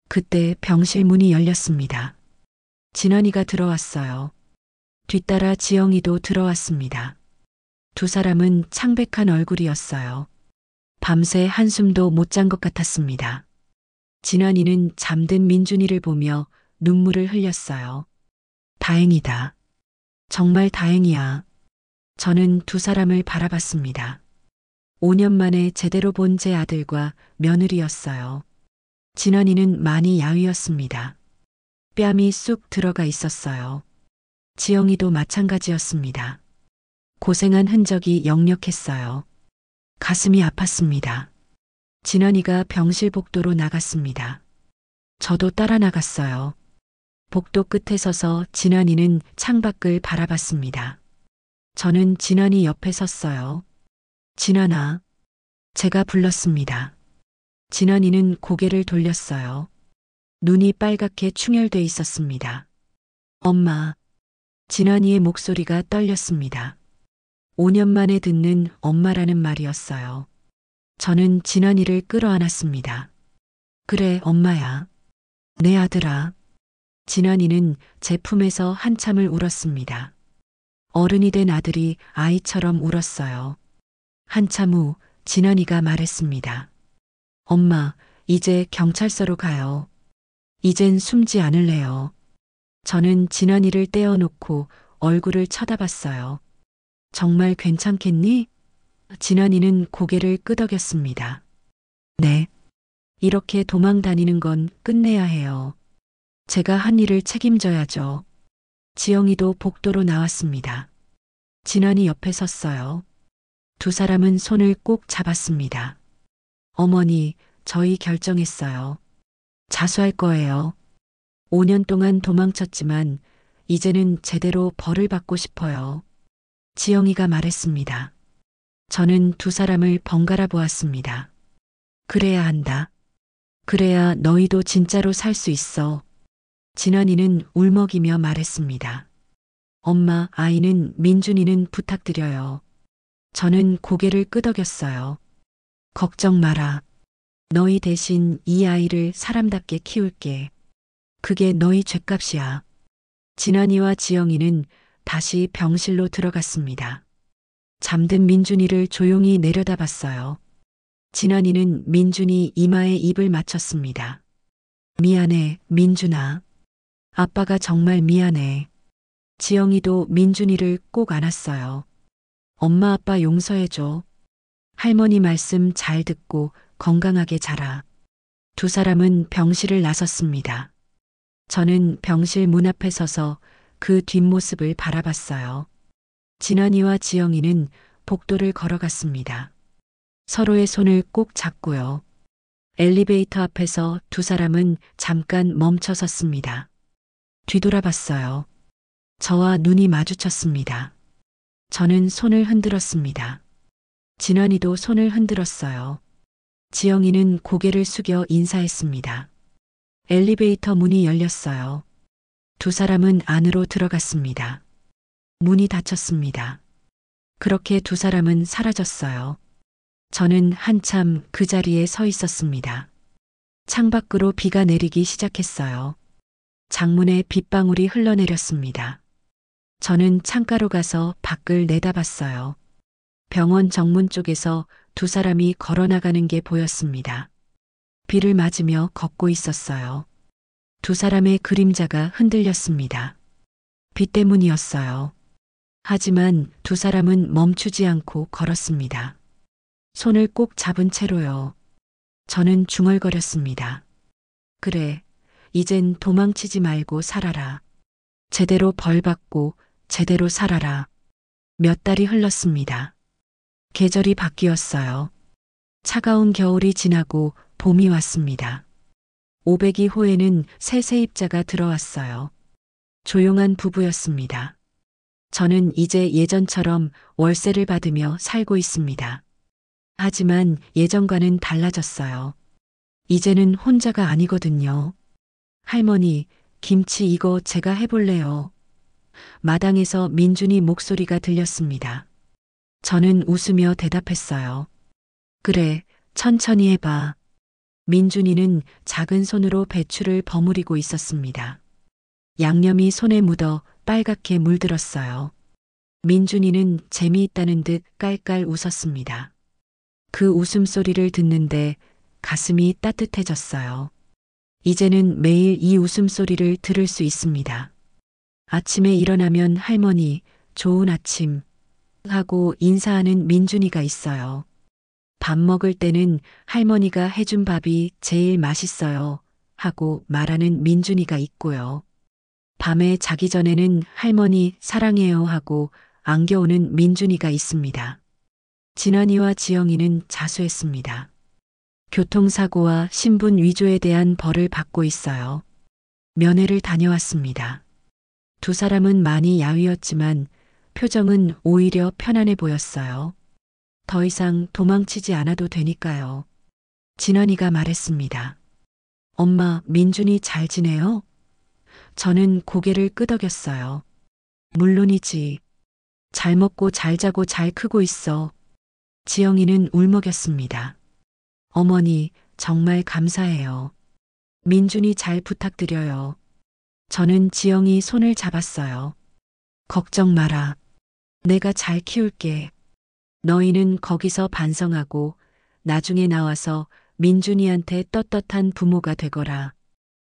그때 병실 문이 열렸습니다. 진환이가 들어왔어요. 뒤따라 지영이도 들어왔습니다. 두 사람은 창백한 얼굴이었어요. 밤새 한숨도 못 잔 것 같았습니다. 진환이는 잠든 민준이를 보며 눈물을 흘렸어요. 다행이다. 정말 다행이야. 저는 두 사람을 바라봤습니다. 5년 만에 제대로 본 제 아들과 며느리였어요. 진환이는 많이 야위었습니다. 뺨이 쑥 들어가 있었어요. 지영이도 마찬가지였습니다. 고생한 흔적이 역력했어요. 가슴이 아팠습니다. 진환이가 병실 복도로 나갔습니다. 저도 따라 나갔어요. 복도 끝에 서서 진환이는 창밖을 바라봤습니다. 저는 진환이 옆에 섰어요. 진환아. 제가 불렀습니다. 진환이는 고개를 돌렸어요. 눈이 빨갛게 충혈돼 있었습니다. 엄마. 진환이의 목소리가 떨렸습니다. 5년 만에 듣는 엄마라는 말이었어요. 저는 진환이를 끌어안았습니다. 그래, 엄마야. 내 아들아. 진환이는 제 품에서 한참을 울었습니다. 어른이 된 아들이 아이처럼 울었어요. 한참 후 진환이가 말했습니다. 엄마, 이제 경찰서로 가요. 이젠 숨지 않을래요. 저는 진환이를 떼어놓고 얼굴을 쳐다봤어요. 정말 괜찮겠니? 진환이는 고개를 끄덕였습니다. 네. 이렇게 도망 다니는 건 끝내야 해요. 제가 한 일을 책임져야죠. 지영이도 복도로 나왔습니다. 진환이 옆에 섰어요. 두 사람은 손을 꼭 잡았습니다. 어머니, 저희 결정했어요. 자수할 거예요. 5년 동안 도망쳤지만 이제는 제대로 벌을 받고 싶어요. 지영이가 말했습니다. 저는 두 사람을 번갈아 보았습니다. 그래야 한다. 그래야 너희도 진짜로 살 수 있어. 진환이는 울먹이며 말했습니다. 엄마, 아이는 민준이는 부탁드려요. 저는 고개를 끄덕였어요. 걱정 마라. 너희 대신 이 아이를 사람답게 키울게. 그게 너희 죗값이야. 진환이와 지영이는 다시 병실로 들어갔습니다. 잠든 민준이를 조용히 내려다봤어요. 진환이는 민준이 이마에 입을 맞췄습니다. 미안해, 민준아. 아빠가 정말 미안해. 지영이도 민준이를 꼭 안았어요. 엄마 아빠 용서해줘. 할머니 말씀 잘 듣고 건강하게 자라. 두 사람은 병실을 나섰습니다. 저는 병실 문 앞에 서서 그 뒷모습을 바라봤어요. 진환이와 지영이는 복도를 걸어갔습니다. 서로의 손을 꼭 잡고요. 엘리베이터 앞에서 두 사람은 잠깐 멈춰 섰습니다. 뒤돌아봤어요. 저와 눈이 마주쳤습니다. 저는 손을 흔들었습니다. 진환이도 손을 흔들었어요. 지영이는 고개를 숙여 인사했습니다. 엘리베이터 문이 열렸어요. 두 사람은 안으로 들어갔습니다. 문이 닫혔습니다. 그렇게 두 사람은 사라졌어요. 저는 한참 그 자리에 서 있었습니다. 창밖으로 비가 내리기 시작했어요. 창문에 빗방울이 흘러내렸습니다. 저는 창가로 가서 밖을 내다봤어요. 병원 정문 쪽에서 두 사람이 걸어나가는 게 보였습니다. 비를 맞으며 걷고 있었어요. 두 사람의 그림자가 흔들렸습니다. 비 때문이었어요. 하지만 두 사람은 멈추지 않고 걸었습니다. 손을 꼭 잡은 채로요. 저는 중얼거렸습니다. 그래, 이젠 도망치지 말고 살아라. 제대로 벌 받고 제대로 살아라. 몇 달이 흘렀습니다. 계절이 바뀌었어요. 차가운 겨울이 지나고 봄이 왔습니다. 502호에는 새 세입자가 들어왔어요. 조용한 부부였습니다. 저는 이제 예전처럼 월세를 받으며 살고 있습니다. 하지만 예전과는 달라졌어요. 이제는 혼자가 아니거든요. 할머니, 김치 이거 제가 해볼래요. 마당에서 민준이 목소리가 들렸습니다. 저는 웃으며 대답했어요. 그래, 천천히 해봐. 민준이는 작은 손으로 배추를 버무리고 있었습니다. 양념이 손에 묻어 빨갛게 물들었어요. 민준이는 재미있다는 듯 깔깔 웃었습니다. 그 웃음소리를 듣는데 가슴이 따뜻해졌어요. 이제는 매일 이 웃음소리를 들을 수 있습니다. 아침에 일어나면 할머니, 좋은 아침 하고 인사하는 민준이가 있어요. 밥 먹을 때는 할머니가 해준 밥이 제일 맛있어요 하고 말하는 민준이가 있고요. 밤에 자기 전에는 할머니 사랑해요 하고 안겨오는 민준이가 있습니다. 진환이와 지영이는 자수했습니다. 교통사고와 신분 위조에 대한 벌을 받고 있어요. 면회를 다녀왔습니다. 두 사람은 많이 야위었지만 표정은 오히려 편안해 보였어요. 더 이상 도망치지 않아도 되니까요. 진환이가 말했습니다. 엄마, 민준이 잘 지내요? 저는 고개를 끄덕였어요. 물론이지. 잘 먹고 잘 자고 잘 크고 있어. 지영이는 울먹였습니다. 어머니, 정말 감사해요. 민준이 잘 부탁드려요. 저는 지영이 손을 잡았어요. 걱정 마라. 내가 잘 키울게. 너희는 거기서 반성하고 나중에 나와서 민준이한테 떳떳한 부모가 되거라.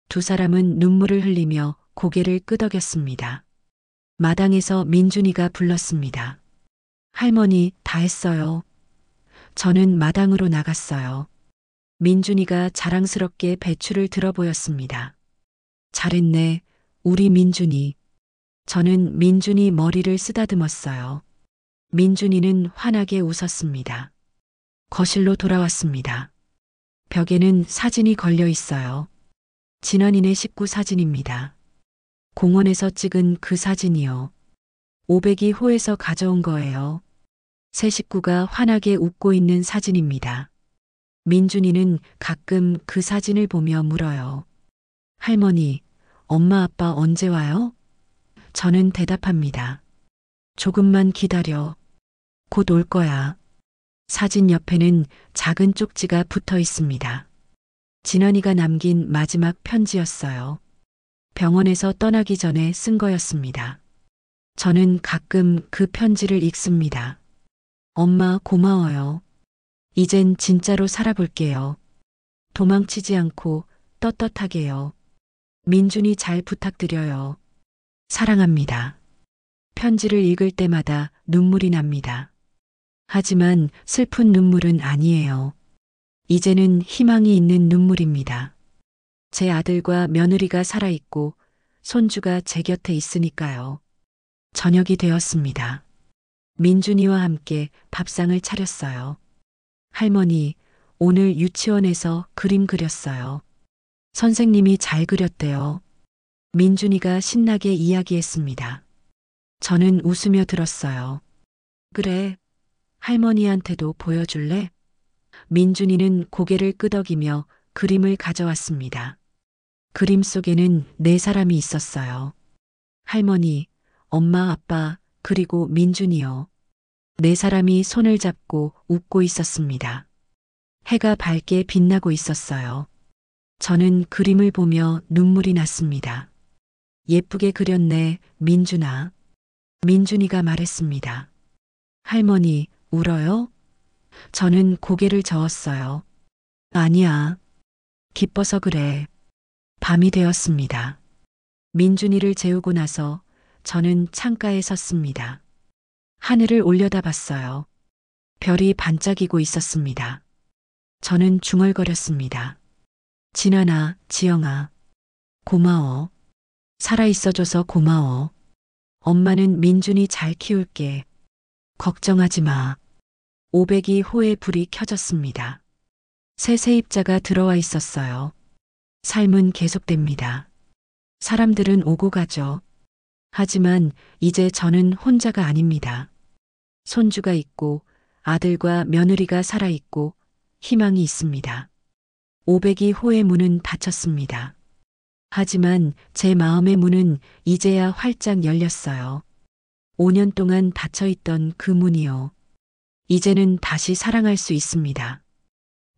두 사람은 눈물을 흘리며 고개를 끄덕였습니다. 마당에서 민준이가 불렀습니다. 할머니, 다 했어요. 저는 마당으로 나갔어요. 민준이가 자랑스럽게 배추를 들어 보였습니다. 잘했네, 우리 민준이. 저는 민준이 머리를 쓰다듬었어요. 민준이는 환하게 웃었습니다. 거실로 돌아왔습니다. 벽에는 사진이 걸려 있어요. 지난인의 식구 사진입니다. 공원에서 찍은 그 사진이요. 500이 호에서 가져온 거예요. 세 식구가 환하게 웃고 있는 사진입니다. 민준이는 가끔 그 사진을 보며 물어요. 할머니, 엄마 아빠 언제 와요? 저는 대답합니다. 조금만 기다려. 곧 올 거야. 사진 옆에는 작은 쪽지가 붙어 있습니다. 진환이가 남긴 마지막 편지였어요. 병원에서 떠나기 전에 쓴 거였습니다. 저는 가끔 그 편지를 읽습니다. 엄마 고마워요. 이젠 진짜로 살아볼게요. 도망치지 않고 떳떳하게요. 민준이 잘 부탁드려요. 사랑합니다. 편지를 읽을 때마다 눈물이 납니다. 하지만 슬픈 눈물은 아니에요. 이제는 희망이 있는 눈물입니다. 제 아들과 며느리가 살아있고 손주가 제 곁에 있으니까요. 저녁이 되었습니다. 민준이와 함께 밥상을 차렸어요. 할머니, 오늘 유치원에서 그림 그렸어요. 선생님이 잘 그렸대요. 민준이가 신나게 이야기했습니다. 저는 웃으며 들었어요. 그래, 할머니한테도 보여줄래? 민준이는 고개를 끄덕이며 그림을 가져왔습니다. 그림 속에는 네 사람이 있었어요. 할머니, 엄마, 아빠, 그리고 민준이요. 네 사람이 손을 잡고 웃고 있었습니다. 해가 밝게 빛나고 있었어요. 저는 그림을 보며 눈물이 났습니다. 예쁘게 그렸네, 민준아. 민준이가 말했습니다. 할머니, 울어요? 저는 고개를 저었어요. 아니야. 기뻐서 그래. 밤이 되었습니다. 민준이를 재우고 나서 저는 창가에 섰습니다. 하늘을 올려다봤어요. 별이 반짝이고 있었습니다. 저는 중얼거렸습니다. 진아나, 지영아. 고마워. 살아있어줘서 고마워. 엄마는 민준이 잘 키울게. 걱정하지 마. 500이 호에 불이 켜졌습니다. 새 세입자가 들어와 있었어요. 삶은 계속됩니다. 사람들은 오고 가죠. 하지만 이제 저는 혼자가 아닙니다. 손주가 있고 아들과 며느리가 살아있고 희망이 있습니다. 500이 호의 문은 닫혔습니다. 하지만 제 마음의 문은 이제야 활짝 열렸어요. 5년 동안 닫혀있던 그 문이요. 이제는 다시 사랑할 수 있습니다.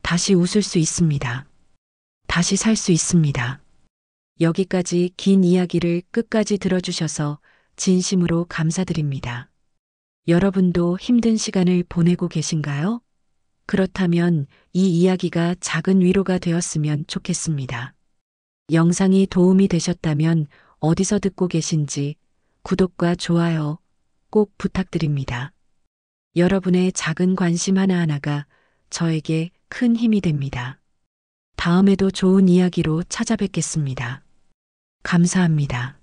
다시 웃을 수 있습니다. 다시 살 수 있습니다. 여기까지 긴 이야기를 끝까지 들어주셔서 진심으로 감사드립니다. 여러분도 힘든 시간을 보내고 계신가요? 그렇다면 이 이야기가 작은 위로가 되었으면 좋겠습니다. 영상이 도움이 되셨다면 어디서 듣고 계신지 구독과 좋아요 꼭 부탁드립니다. 여러분의 작은 관심 하나하나가 저에게 큰 힘이 됩니다. 다음에도 좋은 이야기로 찾아뵙겠습니다. 감사합니다.